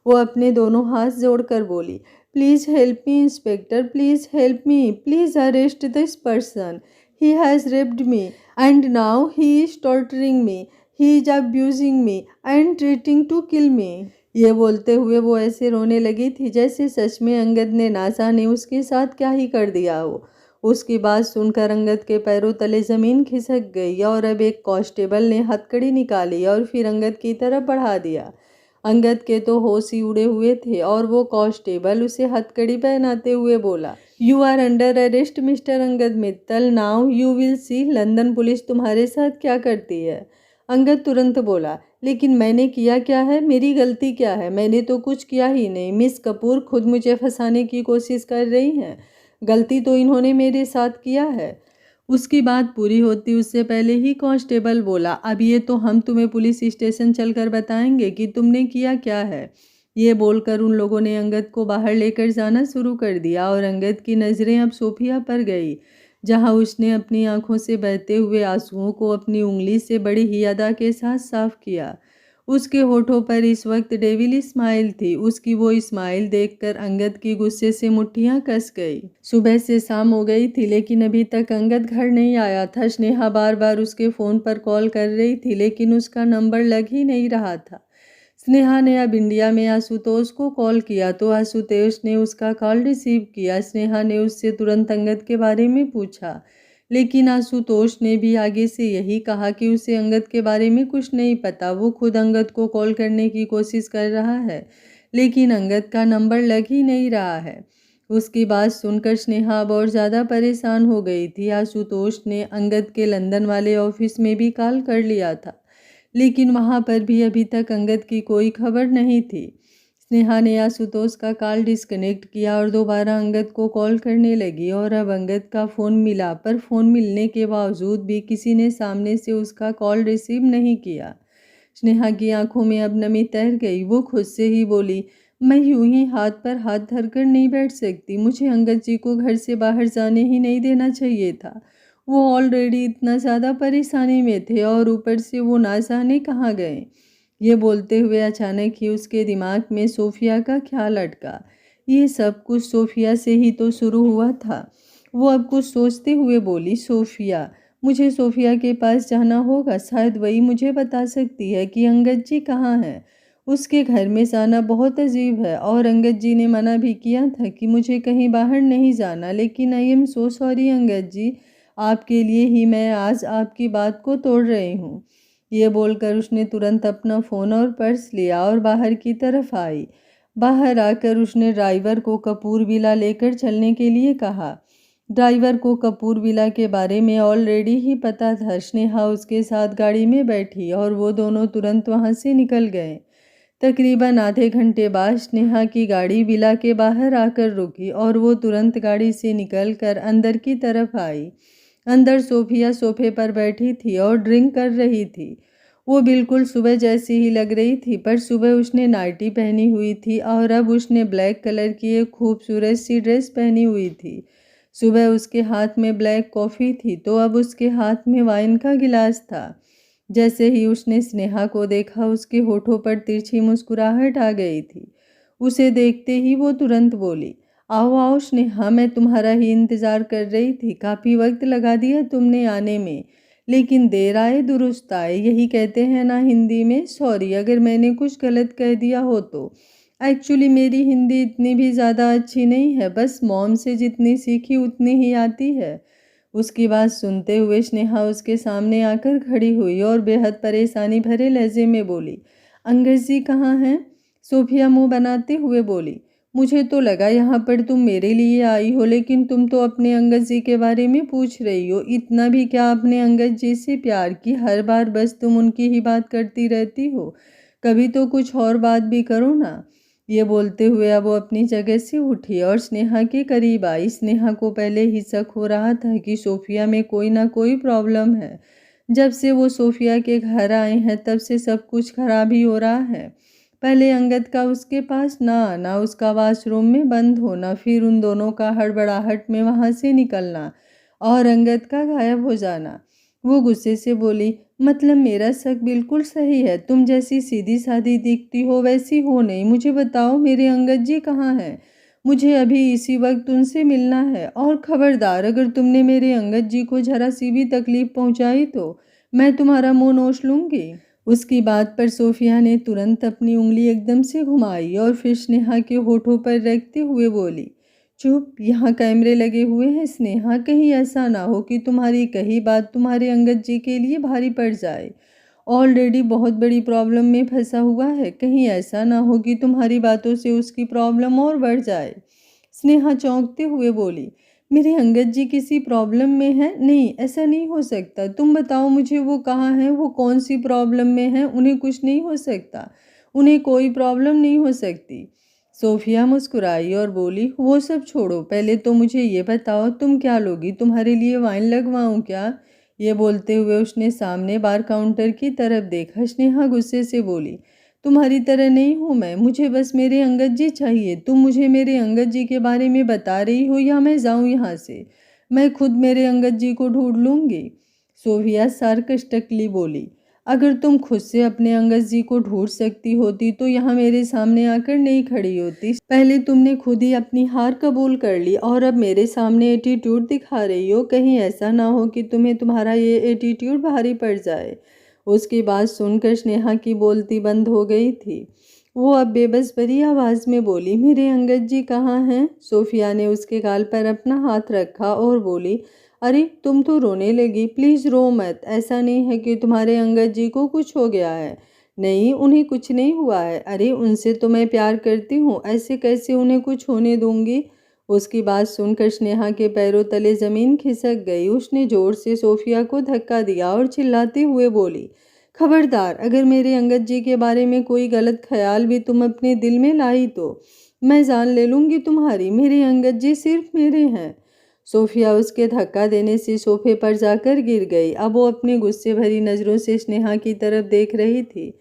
वो अपने दोनों हाथ जोड़कर बोली, please help me inspector, please help me, please arrest this person, he has raped me and now he is torturing me, he is abusing me and treating to kill me. ये बोलते हुए वो ऐसे रोने लगी थी जैसे सच में अंगद ने ना जाने उसके साथ क्या ही कर दिया हो। उसकी बात सुनकर अंगद के पैरों तले ज़मीन खिसक गई और अब एक कांस्टेबल ने हथकड़ी निकाली और फिर अंगद की तरफ बढ़ा दिया। अंगद के तो होश ही उड़े हुए थे और वो कांस्टेबल उसे हथकड़ी पहनाते हुए बोला, you are under arrest mister Angad Mittal, now you will see London police तुम्हारे साथ क्या करती है। अंगद तुरंत बोला, लेकिन मैंने किया क्या है, मेरी गलती क्या है, मैंने तो कुछ किया ही नहीं। मिस कपूर खुद मुझे फंसाने की कोशिश कर रही हैं, गलती तो इन्होंने मेरे साथ किया है। उसकी बात पूरी होती उससे पहले ही कांस्टेबल बोला, अब ये तो हम तुम्हें पुलिस स्टेशन चलकर बताएंगे कि तुमने किया क्या है। ये बोलकर उन लोगों ने अंगद को बाहर लेकर जाना शुरू कर दिया और अंगद की नज़रें अब सोफिया पर गई, जहां उसने अपनी आंखों से बहते हुए आंसुओं को अपनी उंगली से बड़ी ही अदा के साथ साफ किया। उसके होठों पर इस वक्त डेविल स्माइल थी। उसकी वो स्माइल देखकर अंगद की गुस्से से मुट्ठियां कस गई। सुबह से शाम हो गई थी लेकिन अभी तक अंगद घर नहीं आया था। स्नेहा बार बार उसके फ़ोन पर कॉल कर रही थी लेकिन उसका नंबर लग ही नहीं रहा था। स्नेहा ने अब इंडिया में आशुतोष को कॉल किया तो आशुतोष ने उसका कॉल रिसीव किया। स्नेहा ने उससे तुरंत अंगद के बारे में पूछा लेकिन आशुतोष ने भी आगे से यही कहा कि उसे अंगद के बारे में कुछ नहीं पता। वो खुद अंगद को कॉल करने की कोशिश कर रहा है लेकिन अंगद का नंबर लग ही नहीं रहा है। उसकी बात सुनकर स्नेहा अब और ज़्यादा परेशान हो गई थी। आशुतोष ने अंगद के लंदन वाले ऑफिस में भी कॉल कर लिया था लेकिन वहाँ पर भी अभी तक अंगद की कोई खबर नहीं थी। स्नेहा ने आशुतोष का कॉल डिस्कनेक्ट किया और दोबारा अंगद को कॉल करने लगी और अब अंगद का फ़ोन मिला, पर फ़ोन मिलने के बावजूद भी किसी ने सामने से उसका कॉल रिसीव नहीं किया। स्नेहा की आंखों में अब नमी तैर गई। वो खुद से ही बोली, मैं यूं ही हाथ पर हाथ धरकर नहीं बैठ सकती, मुझे अंगद जी को घर से बाहर जाने ही नहीं देना चाहिए था। वो ऑलरेडी इतना ज़्यादा परेशानी में थे और ऊपर से वो ना जाने कहाँ गए। ये बोलते हुए अचानक ही उसके दिमाग में सोफिया का ख्याल अटका। ये सब कुछ सोफिया से ही तो शुरू हुआ था। वो अब कुछ सोचते हुए बोली, सोफिया, मुझे सोफिया के पास जाना होगा, शायद वही मुझे बता सकती है कि अंगद जी कहाँ हैं। उसके घर में जाना बहुत अजीब है और अंगद जी ने मना भी किया था कि मुझे कहीं बाहर नहीं जाना, लेकिन I am so sorry Angad ji, आपके लिए ही मैं आज आपकी बात को तोड़ रही हूँ। ये बोलकर उसने तुरंत अपना फ़ोन और पर्स लिया और बाहर की तरफ आई। बाहर आकर उसने ड्राइवर को कपूर विला लेकर चलने के लिए कहा। ड्राइवर को कपूर विला के बारे में ऑलरेडी ही पता था। स्नेहा उसके साथ गाड़ी में बैठी और वो दोनों तुरंत वहाँ से निकल गए। तकरीबन आधे घंटे बाद स्नेहा की गाड़ी विला के बाहर आकर रुकी और वो तुरंत गाड़ी से निकलकर अंदर की तरफ आई। अंदर सोफिया सोफे पर बैठी थी और ड्रिंक कर रही थी। वो बिल्कुल सुबह जैसी ही लग रही थी, पर सुबह उसने नाइटी पहनी हुई थी और अब उसने ब्लैक कलर की एक खूबसूरत सी ड्रेस पहनी हुई थी। सुबह उसके हाथ में ब्लैक कॉफ़ी थी तो अब उसके हाथ में वाइन का गिलास था। जैसे ही उसने स्नेहा को देखा उसके होठों पर तिरछी मुस्कुराहट आ गई थी। उसे देखते ही वो तुरंत बोली, आओ आओ स्नेहा, मैं तुम्हारा ही इंतज़ार कर रही थी। काफ़ी वक्त लगा दिया तुमने आने में, लेकिन देर आए दुरुस्त आए, यही कहते हैं ना हिंदी में। सॉरी अगर मैंने कुछ गलत कह दिया हो तो। एक्चुअली मेरी हिंदी इतनी भी ज़्यादा अच्छी नहीं है, बस मॉम से जितनी सीखी उतनी ही आती है। उसकी बात सुनते हुए स्नेहा उसके सामने आकर खड़ी हुई और बेहद परेशानी भरे लहजे में बोली, अंगद जी कहाँ हैं? सोफिया मुंह बनाते हुए बोली, मुझे तो लगा यहाँ पर तुम मेरे लिए आई हो, लेकिन तुम तो अपने अंगद जी के बारे में पूछ रही हो। इतना भी क्या अपने अंगद जी से प्यार की? हर बार बस तुम उनकी ही बात करती रहती हो, कभी तो कुछ और बात भी करो ना। ये बोलते हुए अब वो अपनी जगह से उठी और स्नेहा के करीब आई। स्नेहा को पहले ही शक हो रहा था कि सोफिया में कोई ना कोई प्रॉब्लम है। जब से वो सोफिया के घर आए हैं तब से सब कुछ खराब ही हो रहा है। पहले अंगद का उसके पास ना आना, उसका वॉशरूम में बंद होना, फिर उन दोनों का हड़बड़ाहट में वहाँ से निकलना और अंगद का गायब हो जाना। वो गुस्से से बोली, मतलब मेरा शक बिल्कुल सही है। तुम जैसी सीधी सादी दिखती हो वैसी हो नहीं। मुझे बताओ मेरे अंगद जी कहाँ हैं? मुझे अभी इसी वक्त उनसे मिलना है। और खबरदार, अगर तुमने मेरे अंगद जी को जरा सी भी तकलीफ पहुंचाई तो मैं तुम्हारा मुंह नोच लूंगी। उसकी बात पर सोफिया ने तुरंत अपनी उंगली एकदम से घुमाई और फिर स्नेहा के होठों पर रखते हुए बोली, चुप, यहाँ कैमरे लगे हुए हैं स्नेहा, कहीं ऐसा ना हो कि तुम्हारी कही बात तुम्हारे अंगद जी के लिए भारी पड़ जाए। ऑलरेडी बहुत बड़ी प्रॉब्लम में फंसा हुआ है, कहीं ऐसा ना हो कि तुम्हारी बातों से उसकी प्रॉब्लम और बढ़ जाए। स्नेहा चौंकते हुए बोली, मेरे अंगद जी किसी प्रॉब्लम में हैं? नहीं, ऐसा नहीं हो सकता। तुम बताओ मुझे, वो कहाँ हैं? वो कौन सी प्रॉब्लम में हैं? उन्हें कुछ नहीं हो सकता। उन्हें कोई प्रॉब्लम नहीं हो सकती। सोफिया मुस्कुराई और बोली, वो सब छोड़ो, पहले तो मुझे ये बताओ तुम क्या लोगी? तुम्हारे लिए वाइन लगवाऊं क्या? ये बोलते हुए उसने सामने बार काउंटर की तरफ देखा। स्नेहा गुस्से से बोली, तुम्हारी तरह नहीं हूँ मैं, मुझे बस मेरे अंगद जी चाहिए। तुम मुझे मेरे अंगद जी के बारे में बता रही हो या मैं जाऊँ यहाँ से? मैं खुद मेरे अंगद जी को ढूंढ लूँगी। सोफिया सार्कास्टिकली बोली, अगर तुम खुद से अपने अंगद जी को ढूंढ सकती होती तो यहाँ मेरे सामने आकर नहीं खड़ी होती। पहले तुमने खुद ही अपनी हार कबूल कर ली और अब मेरे सामने एटीट्यूड दिखा रही हो। कहीं ऐसा ना हो कि तुम्हें तुम्हारा ये एटीट्यूड भारी पड़ जाए। उसकी बात सुनकर स्नेहा की बोलती बंद हो गई थी। वो अब बेबस भरी आवाज़ में बोली, मेरे अंगद जी कहाँ हैं? सोफिया ने उसके गाल पर अपना हाथ रखा और बोली, अरे तुम तो रोने लगी। प्लीज़ रो मत। ऐसा नहीं है कि तुम्हारे अंगद जी को कुछ हो गया है। नहीं, उन्हें कुछ नहीं हुआ है। अरे उनसे तो मैं प्यार करती हूँ, ऐसे कैसे उन्हें कुछ होने दूंगी? उसकी बात सुनकर स्नेहा के पैरों तले ज़मीन खिसक गई। उसने ज़ोर से सोफिया को धक्का दिया और चिल्लाते हुए बोली, खबरदार, अगर मेरे अंगद जी के बारे में कोई गलत ख्याल भी तुम अपने दिल में लाई तो मैं जान ले लूँगी तुम्हारी। मेरे अंगद जी सिर्फ मेरे हैं। सोफिया उसके धक्का देने से सोफे पर जाकर गिर गई। अब वो अपनी गुस्से भरी नज़रों से स्नेहा की तरफ देख रही थी।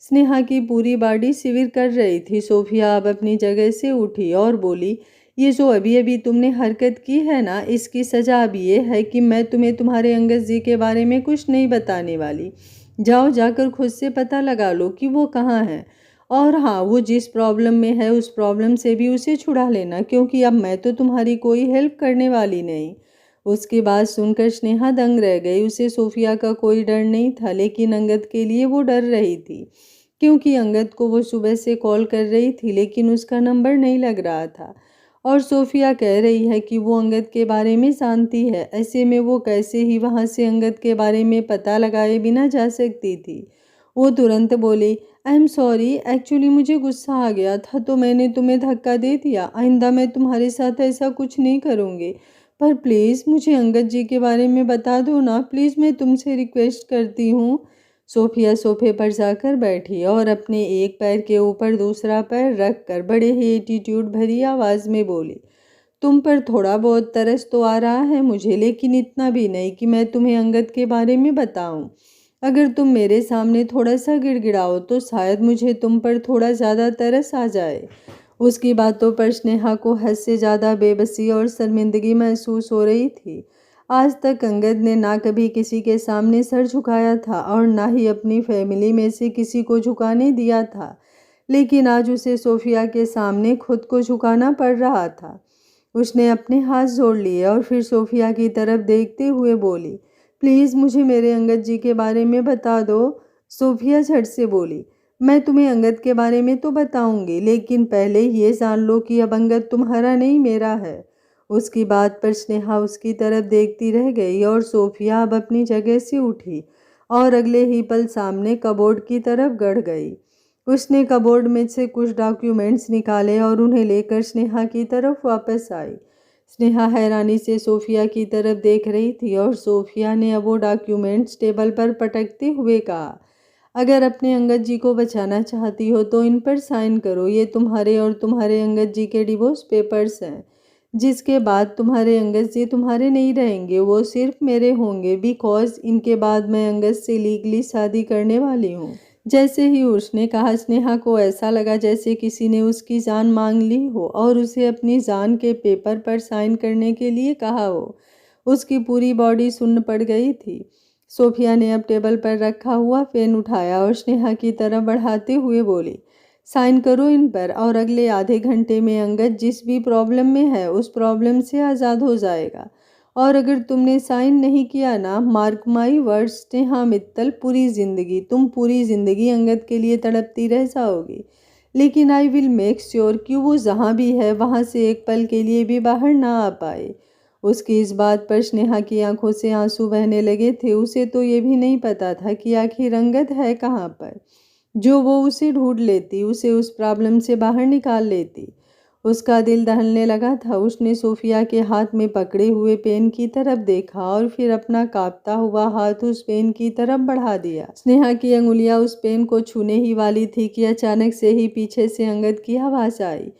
स्नेहा की पूरी बॉडी शिविर कर रही थी। सोफिया अब अपनी जगह से उठी और बोली, ये जो अभी अभी तुमने हरकत की है ना, इसकी सज़ा अब ये है कि मैं तुम्हें तुम्हारे अंगद जी के बारे में कुछ नहीं बताने वाली। जाओ, जाकर खुद से पता लगा लो कि वो कहाँ है। और हाँ, वो जिस प्रॉब्लम में है उस प्रॉब्लम से भी उसे छुड़ा लेना, क्योंकि अब मैं तो तुम्हारी कोई हेल्प करने वाली नहीं। उसकी बात सुनकर स्नेहा दंग रह गई। उसे सोफिया का कोई डर नहीं था, लेकिन अंगद के लिए वो डर रही थी, क्योंकि अंगद को वो सुबह से कॉल कर रही थी लेकिन उसका नंबर नहीं लग रहा था। और सोफिया कह रही है कि वो अंगद के बारे में जानती है। ऐसे में वो कैसे ही वहाँ से अंगद के बारे में पता लगाए बिना जा सकती थी। वो तुरंत बोली, आई एम सॉरी, एक्चुअली मुझे गुस्सा आ गया था तो मैंने तुम्हें धक्का दे दिया। आइंदा मैं तुम्हारे साथ ऐसा कुछ नहीं करूँगी। पर प्लीज़ मुझे अंगद जी के बारे में बता दो ना, प्लीज़, मैं तुमसे रिक्वेस्ट करती हूँ। सोफिया सोफे पर जाकर बैठी और अपने एक पैर के ऊपर दूसरा पैर रखकर बड़े ही एटीट्यूड भरी आवाज़ में बोली, तुम पर थोड़ा बहुत तरस तो आ रहा है मुझे, लेकिन इतना भी नहीं कि मैं तुम्हें अंगद के बारे में बताऊं। अगर तुम मेरे सामने थोड़ा सा गिड़गिड़ाओ तो शायद मुझे तुम पर थोड़ा ज़्यादा तरस आ जाए। उसकी बातों पर स्नेहा को हद से ज़्यादा बेबसी और शर्मिंदगी महसूस हो रही थी। आज तक अंगद ने ना कभी किसी के सामने सर झुकाया था और ना ही अपनी फैमिली में से किसी को झुकाने दिया था, लेकिन आज उसे सोफिया के सामने खुद को झुकाना पड़ रहा था। उसने अपने हाथ जोड़ लिए और फिर सोफिया की तरफ देखते हुए बोली, प्लीज़ मुझे मेरे अंगद जी के बारे में बता दो। सोफिया झट से बोली, मैं तुम्हें अंगद के बारे में तो बताऊंगी, लेकिन पहले ये जान लो कि अब अंगद तुम्हारा नहीं मेरा है। उसकी बात पर स्नेहा उसकी तरफ देखती रह गई और सोफिया अब अपनी जगह से उठी और अगले ही पल सामने कबोर्ड की तरफ गड़ गई। उसने कबोर्ड में से कुछ डॉक्यूमेंट्स निकाले और उन्हें लेकर स्नेहा की तरफ वापस आई। स्नेहा हैरानी से सोफिया की तरफ देख रही थी और सोफिया ने अब वो डॉक्यूमेंट्स टेबल पर पटकते हुए कहा, अगर अपने अंगद जी को बचाना चाहती हो तो इन पर साइन करो। ये तुम्हारे और तुम्हारे अंगद जी के डिवोर्स पेपर्स हैं, जिसके बाद तुम्हारे अंगद जी तुम्हारे नहीं रहेंगे, वो सिर्फ मेरे होंगे, बिकॉज इनके बाद मैं अंगद से लीगली शादी करने वाली हूँ। जैसे ही उसने कहा, स्नेहा को ऐसा लगा जैसे किसी ने उसकी जान मांग ली हो और उसे अपनी जान के पेपर पर साइन करने के लिए कहा हो। उसकी पूरी बॉडी सुन्न पड़ गई थी। सोफिया ने अब टेबल पर रखा हुआ पेन उठाया और स्नेहा की तरफ बढ़ाते हुए बोली, साइन करो इन पर और अगले आधे घंटे में अंगद जिस भी प्रॉब्लम में है उस प्रॉब्लम से आज़ाद हो जाएगा। और अगर तुमने साइन नहीं किया ना, mark my words Sneha Mittal, तुम पूरी ज़िंदगी अंगद के लिए तड़पती रह जाओगी। लेकिन आई विल मेक श्योर कि वो जहाँ भी है वहाँ से एक पल के लिए भी बाहर ना आ पाए। उसकी इस बात पर स्नेहा की आंखों से आंसू बहने लगे थे। उसे तो ये भी नहीं पता था कि आखिर अंगद है कहाँ पर, जो वो उसे ढूंढ लेती, उसे उस प्रॉब्लम से बाहर निकाल लेती। उसका दिल दहलने लगा था। उसने सोफिया के हाथ में पकड़े हुए पेन की तरफ देखा और फिर अपना कांपता हुआ हाथ उस पेन की तरफ बढ़ा दिया। स्नेहा की अंगुलियां उस पेन को छूने ही वाली थी कि अचानक से ही पीछे से अंगद की आवाज़ आई,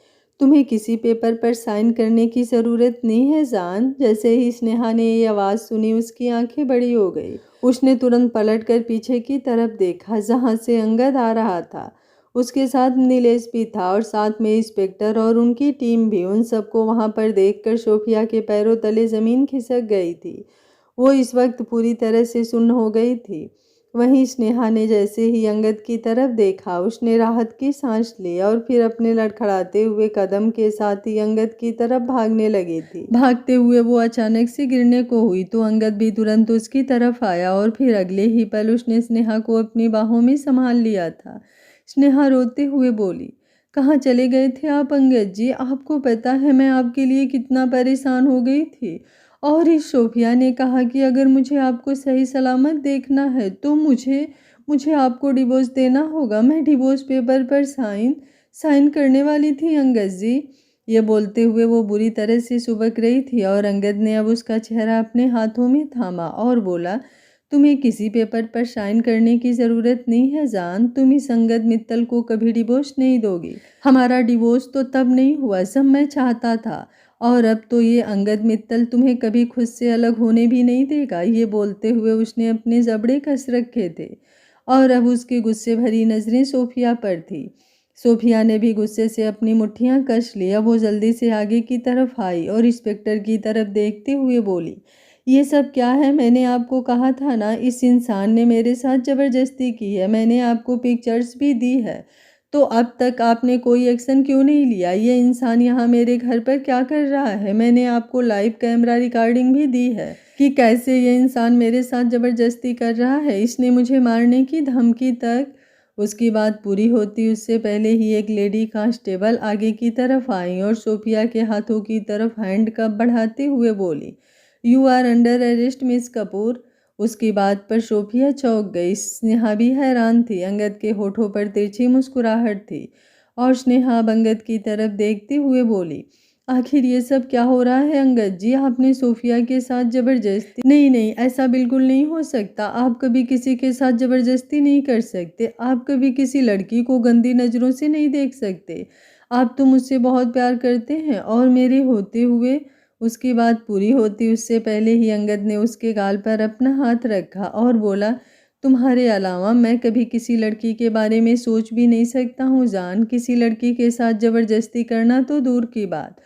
तुम्हें किसी पेपर पर साइन करने की ज़रूरत नहीं है जान। जैसे ही स्नेहा ने ये आवाज़ सुनी उसकी आंखें बड़ी हो गई। उसने तुरंत पलटकर पीछे की तरफ देखा जहाँ से अंगद आ रहा था। उसके साथ नीलेश भी था और साथ में इंस्पेक्टर और उनकी टीम भी। उन सबको वहां पर देखकर सोफिया के पैरों तले ज़मीन खिसक गई थी। वो इस वक्त पूरी तरह से सुन्न हो गई थी। वहीं स्नेहा ने जैसे ही अंगद की तरफ देखा, उसने राहत की सांस ली और फिर अपने लड़खड़ाते हुए कदम के साथ ही अंगद की तरफ भागने लगी थी। भागते हुए वो अचानक से गिरने को हुई तो अंगद भी तुरंत उसकी तरफ आया और फिर अगले ही पल उसने स्नेहा को अपनी बाहों में संभाल लिया था। स्नेहा रोते हुए बोली, कहाँ चले गए थे आप अंगद जी? आपको पता है मैं आपके लिए कितना परेशान हो गई थी। और इस सोफिया ने कहा कि अगर मुझे आपको सही सलामत देखना है तो मुझे मुझे आपको डिवोर्स देना होगा। मैं डिवोर्स पेपर पर साइन करने वाली थी अंगद जी। ये बोलते हुए वो बुरी तरह से सुबक रही थी और अंगद ने अब उसका चेहरा अपने हाथों में थामा और बोला, तुम्हें किसी पेपर पर साइन करने की ज़रूरत नहीं है जान। तुम इस अंगद मित्तल को कभी डिवोर्स नहीं दोगी। हमारा डिवोर्स तो तब नहीं हुआ जब मैं चाहता था, और अब तो ये अंगद मित्तल तुम्हें कभी खुद से अलग होने भी नहीं देगा। ये बोलते हुए उसने अपने जबड़े कस रखे थे और अब उसकी गुस्से भरी नज़रें सोफिया पर थी। सोफिया ने भी गुस्से से अपनी मुट्ठियां कस ली। अब वो जल्दी से आगे की तरफ आई और इंस्पेक्टर की तरफ देखते हुए बोली, ये सब क्या है? मैंने आपको कहा था ना, इस इंसान ने मेरे साथ ज़बरदस्ती की है। मैंने आपको पिक्चर्स भी दी है, तो अब तक आपने कोई एक्शन क्यों नहीं लिया? ये इंसान यहाँ मेरे घर पर क्या कर रहा है? मैंने आपको लाइव कैमरा रिकॉर्डिंग भी दी है कि कैसे ये इंसान मेरे साथ ज़बरदस्ती कर रहा है। इसने मुझे मारने की धमकी तक। उसकी बात पूरी होती उससे पहले ही एक लेडी कांस्टेबल आगे की तरफ आई और सोफिया के हाथों की तरफ हैंड कप बढ़ाते हुए बोली, you are under arrest miss Kapoor. उसकी बात पर सोफिया चौंक गई। स्नेहा भी हैरान थी। अंगद के होठों पर तिरछी मुस्कुराहट थी और स्नेहा अब अंगद की तरफ देखते हुए बोली, आखिर ये सब क्या हो रहा है अंगद जी? आपने सोफिया के साथ ज़बरदस्ती? नहीं नहीं, ऐसा बिल्कुल नहीं हो सकता। आप कभी किसी के साथ ज़बरदस्ती नहीं कर सकते। आप कभी किसी लड़की को गंदी नज़रों से नहीं देख सकते। आप तो मुझसे बहुत प्यार करते हैं और मेरे होते हुए। उसकी बात पूरी होती उससे पहले ही अंगद ने उसके गाल पर अपना हाथ रखा और बोला, तुम्हारे अलावा मैं कभी किसी लड़की के बारे में सोच भी नहीं सकता हूँ जान। किसी लड़की के साथ ज़बरदस्ती करना तो दूर की बात।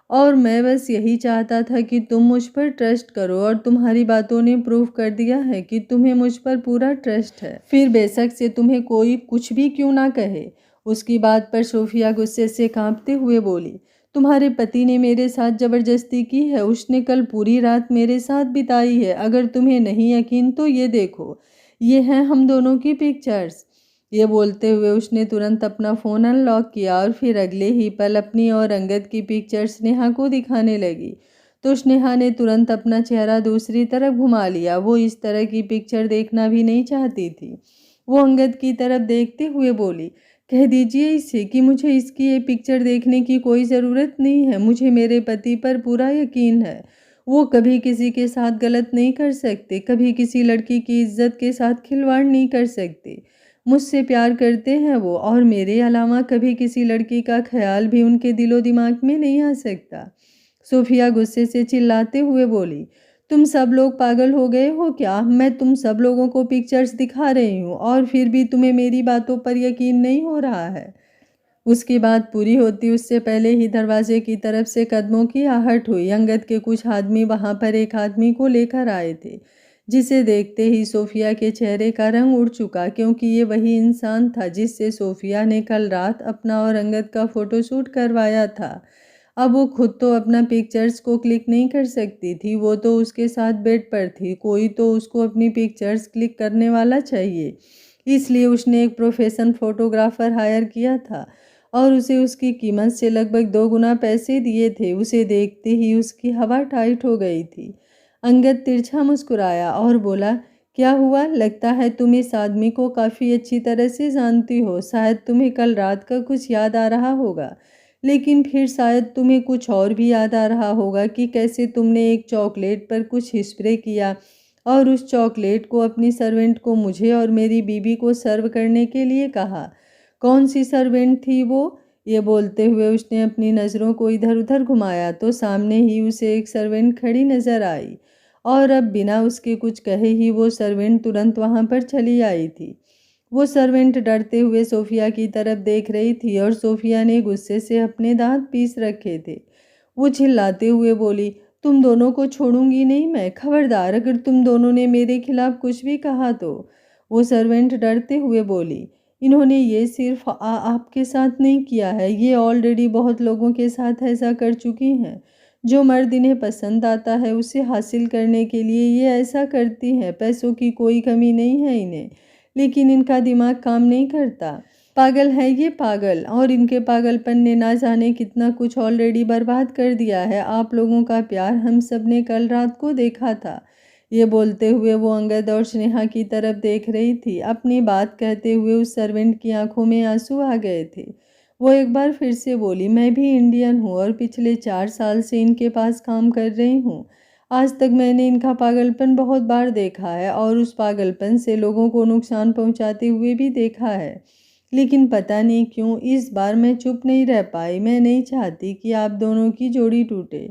और मैं बस यही चाहता था कि तुम मुझ पर ट्रस्ट करो और तुम्हारी बातों ने प्रूव कर दिया है कि तुम्हें मुझ पर पूरा ट्रस्ट है। फिर बेशक से तुम्हें कोई कुछ भी क्यों ना कहे। उसकी बात पर सोफिया गुस्से से कांपते हुए बोली, तुम्हारे पति ने मेरे साथ ज़बरदस्ती की है। उसने कल पूरी रात मेरे साथ बिताई है। अगर तुम्हें नहीं यकीन तो ये देखो, ये हैं हम दोनों की पिक्चर्स। ये बोलते हुए उसने तुरंत अपना फ़ोन अनलॉक किया और फिर अगले ही पल अपनी और अंगद की पिक्चर्स स्नेहा को दिखाने लगी। तो स्नेहा ने तुरंत अपना चेहरा दूसरी तरफ घुमा लिया। वो इस तरह की पिक्चर देखना भी नहीं चाहती थी। वो अंगद की तरफ देखते हुए बोली, कह दीजिए इससे कि मुझे इसकी ये पिक्चर देखने की कोई ज़रूरत नहीं है। मुझे मेरे पति पर पूरा यकीन है। वो कभी किसी के साथ गलत नहीं कर सकते, कभी किसी लड़की की इज्जत के साथ खिलवाड़ नहीं कर सकते। मुझसे प्यार करते हैं वो, और मेरे अलावा कभी किसी लड़की का ख्याल भी उनके दिलो दिमाग में नहीं आ सकता। सोफिया गुस्से से चिल्लाते हुए बोली, तुम सब लोग पागल हो गए हो क्या? मैं तुम सब लोगों को पिक्चर्स दिखा रही हूँ और फिर भी तुम्हें मेरी बातों पर यकीन नहीं हो रहा है। उसकी बात पूरी होती उससे पहले ही दरवाजे की तरफ से कदमों की आहट हुई। अंगद के कुछ आदमी वहां पर एक आदमी को लेकर आए थे, जिसे देखते ही सोफिया के चेहरे का रंग उड़ चुका, क्योंकि ये वही इंसान था जिससे सोफिया ने कल रात अपना और अंगद का फोटोशूट करवाया था। अब वो खुद तो अपना पिक्चर्स को क्लिक नहीं कर सकती थी, वो तो उसके साथ बेड पर थी। कोई तो उसको अपनी पिक्चर्स क्लिक करने वाला चाहिए। इसलिए उसने एक प्रोफेशनल फोटोग्राफर हायर किया था और उसे उसकी कीमत से लगभग 2 गुना पैसे दिए थे। उसे देखते ही उसकी हवा टाइट हो गई थी। अंगद तिरछा मुस्कुराया और बोला, क्या हुआ? लगता है तुम इस आदमी को काफ़ी अच्छी तरह से जानती हो। शायद तुम्हें कल रात का कुछ याद आ रहा होगा, लेकिन फिर शायद तुम्हें कुछ और भी याद आ रहा होगा कि कैसे तुमने एक चॉकलेट पर कुछ स्प्रे किया और उस चॉकलेट को अपनी सर्वेंट को मुझे और मेरी बीबी को सर्व करने के लिए कहा। कौन सी सर्वेंट थी वो? ये बोलते हुए उसने अपनी नज़रों को इधर उधर घुमाया तो सामने ही उसे एक सर्वेंट खड़ी नजर आई, और अब बिना उसके कुछ कहे ही वो सर्वेंट तुरंत वहां पर चली आई थी। वो सर्वेंट डरते हुए सोफिया की तरफ देख रही थी और सोफिया ने गुस्से से अपने दांत पीस रखे थे। वो चिल्लाते हुए बोली, तुम दोनों को छोड़ूंगी नहीं मैं। खबरदार, अगर तुम दोनों ने मेरे खिलाफ कुछ भी कहा तो। वो सर्वेंट डरते हुए बोली, इन्होंने ये सिर्फ आपके साथ नहीं किया है, ये ऑलरेडी बहुत लोगों के साथ ऐसा कर चुकी हैं। जो मर्द इन्हें पसंद आता है उसे हासिल करने के लिए ये ऐसा करती हैं। पैसों की कोई कमी नहीं है इन्हें, लेकिन इनका दिमाग काम नहीं करता। पागल है ये, पागल। और इनके पागलपन ने ना जाने कितना कुछ ऑलरेडी बर्बाद कर दिया है। आप लोगों का प्यार हम सब ने कल रात को देखा था। ये बोलते हुए वो अंगद और स्नेहा की तरफ देख रही थी। अपनी बात कहते हुए उस सर्वेंट की आंखों में आंसू आ गए थे। वो एक बार फिर से बोली, मैं भी इंडियन हूँ और पिछले 4 साल से इनके पास काम कर रही हूँ। आज तक मैंने इनका पागलपन बहुत बार देखा है और उस पागलपन से लोगों को नुकसान पहुंचाते हुए भी देखा है, लेकिन पता नहीं क्यों इस बार मैं चुप नहीं रह पाई। मैं नहीं चाहती कि आप दोनों की जोड़ी टूटे।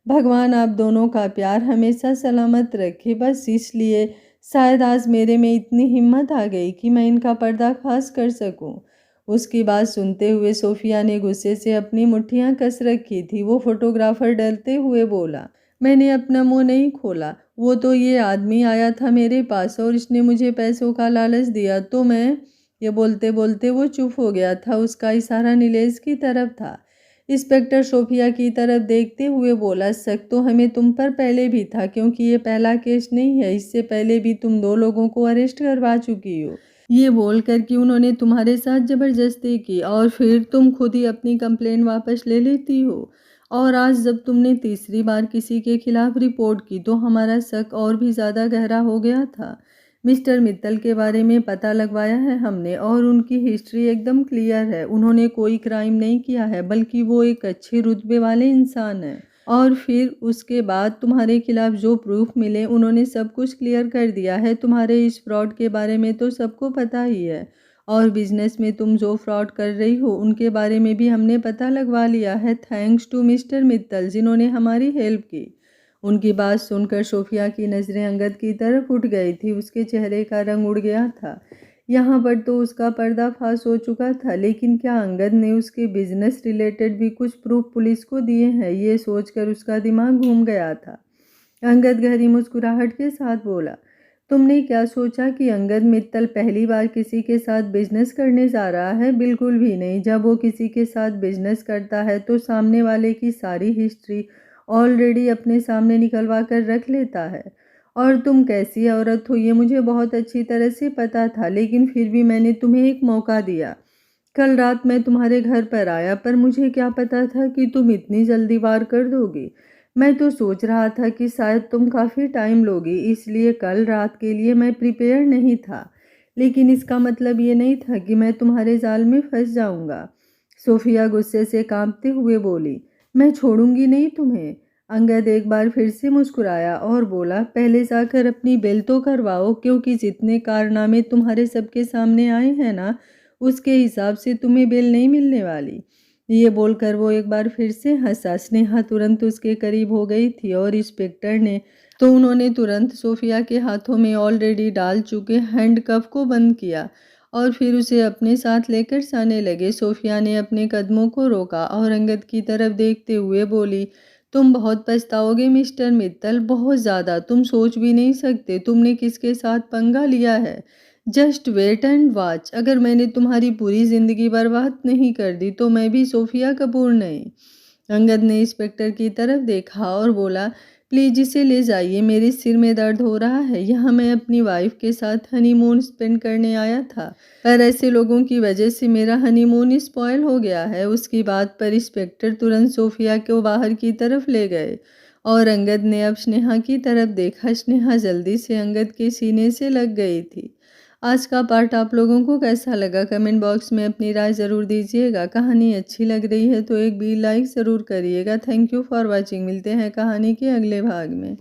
भगवान आप दोनों का प्यार हमेशा सलामत रखे। बस इसलिए शायद आज मेरे में इतनी हिम्मत आ गई कि मैं इनका पर्दाफाश कर सकूं। उसकी बात सुनते हुए सोफिया ने गुस्से से अपनी मुट्ठियां कस रखी थी। वो फोटोग्राफर डरते हुए बोला, मैंने अपना मुंह नहीं खोला। वो तो ये आदमी आया था मेरे पास और इसने मुझे पैसों का लालच दिया तो मैं। ये बोलते बोलते वो चुप हो गया था। उसका इशारा नीलेश की तरफ था। इंस्पेक्टर सोफिया की तरफ देखते हुए बोला, शक तो हमें तुम पर पहले भी था, क्योंकि ये पहला केस नहीं है। इससे पहले भी तुम 2 लोगों को अरेस्ट करवा चुकी हो। ये बोलकर कि उन्होंने तुम्हारे साथ जबरदस्ती की और फिर तुम खुद ही अपनी कंप्लेंट वापस ले लेती हो। और आज जब तुमने तीसरी बार किसी के खिलाफ रिपोर्ट की तो हमारा शक और भी ज़्यादा गहरा हो गया था। मिस्टर मित्तल के बारे में पता लगवाया है हमने और उनकी हिस्ट्री एकदम क्लियर है। उन्होंने कोई क्राइम नहीं किया है, बल्कि वो एक अच्छे रुतबे वाले इंसान हैं। और फिर उसके बाद तुम्हारे खिलाफ जो प्रूफ मिले उन्होंने सब कुछ क्लियर कर दिया है। तुम्हारे इस फ्रॉड के बारे में तो सबको पता ही है, और बिजनेस में तुम जो फ्रॉड कर रही हो उनके बारे में भी हमने पता लगवा लिया है, थैंक्स टू मिस्टर मित्तल जिन्होंने हमारी हेल्प की। उनकी बात सुनकर सोफिया की नज़रें अंगद की तरफ उठ गई थी। उसके चेहरे का रंग उड़ गया था। यहाँ पर तो उसका पर्दाफाश हो चुका था, लेकिन क्या अंगद ने उसके बिजनेस रिलेटेड भी कुछ प्रूफ पुलिस को दिए हैं? ये सोचकर उसका दिमाग घूम गया था। अंगद गहरी मुस्कुराहट के साथ बोला, तुमने क्या सोचा कि अंगद मित्तल पहली बार किसी के साथ बिजनेस करने जा रहा है? बिल्कुल भी नहीं। जब वो किसी के साथ बिजनेस करता है तो सामने वाले की सारी हिस्ट्री ऑलरेडी अपने सामने निकलवा कर रख लेता है। और तुम कैसी औरत हो ये मुझे बहुत अच्छी तरह से पता था, लेकिन फिर भी मैंने तुम्हें एक मौका दिया। कल रात मैं तुम्हारे घर पर आया, पर मुझे क्या पता था कि तुम इतनी जल्दी वार कर दोगी। मैं तो सोच रहा था कि शायद तुम काफ़ी टाइम लोगी, इसलिए कल रात के लिए मैं प्रिपेयर नहीं था। लेकिन इसका मतलब ये नहीं था कि मैं तुम्हारे जाल में फंस जाऊंगा। सोफिया गुस्से से कांपते हुए बोली, मैं छोड़ूंगी नहीं तुम्हें। अंगद एक बार फिर से मुस्कुराया और बोला, पहले जाकर अपनी बेल तो करवाओ, क्योंकि जितने कारनामे तुम्हारे सबके सामने आए हैं ना, उसके हिसाब से तुम्हें बेल नहीं मिलने वाली। ये बोलकर वो एक बार फिर से हंसा। स्नेहा तुरंत उसके करीब हो गई थी और इंस्पेक्टर ने तो उन्होंने तुरंत सोफिया के हाथों में ऑलरेडी डाल चुके हैंडकफ को बंद किया और फिर उसे अपने साथ लेकर जाने लगे। सोफिया ने अपने कदमों को रोका और अंगद की तरफ देखते हुए बोली, तुम बहुत पछताओगे मिस्टर मित्तल, बहुत ज़्यादा। तुम सोच भी नहीं सकते तुमने किसके साथ पंगा लिया है। Just wait and watch. अगर मैंने तुम्हारी पूरी ज़िंदगी बर्बाद नहीं कर दी तो मैं भी सोफिया कपूर नहीं। अंगद ने इंस्पेक्टर की तरफ देखा और बोला, प्लीज इसे ले जाइए, मेरे सिर में दर्द हो रहा है। यहाँ मैं अपनी वाइफ के साथ हनीमून स्पेंड करने आया था, पर ऐसे लोगों की वजह से मेरा हनीमून स्पॉइल हो गया है। उसकी बात पर इंस्पेक्टर तुरंत सोफिया को बाहर की तरफ ले गए और अंगद ने अब स्नेहा की तरफ देखा। स्नेहा जल्दी से अंगद के सीने से लग गई थी। आज का पार्ट आप लोगों को कैसा लगा कमेंट बॉक्स में अपनी राय ज़रूर दीजिएगा। कहानी अच्छी लग रही है तो एक भी लाइक ज़रूर करिएगा। Thank you for watching. मिलते हैं कहानी के अगले भाग में।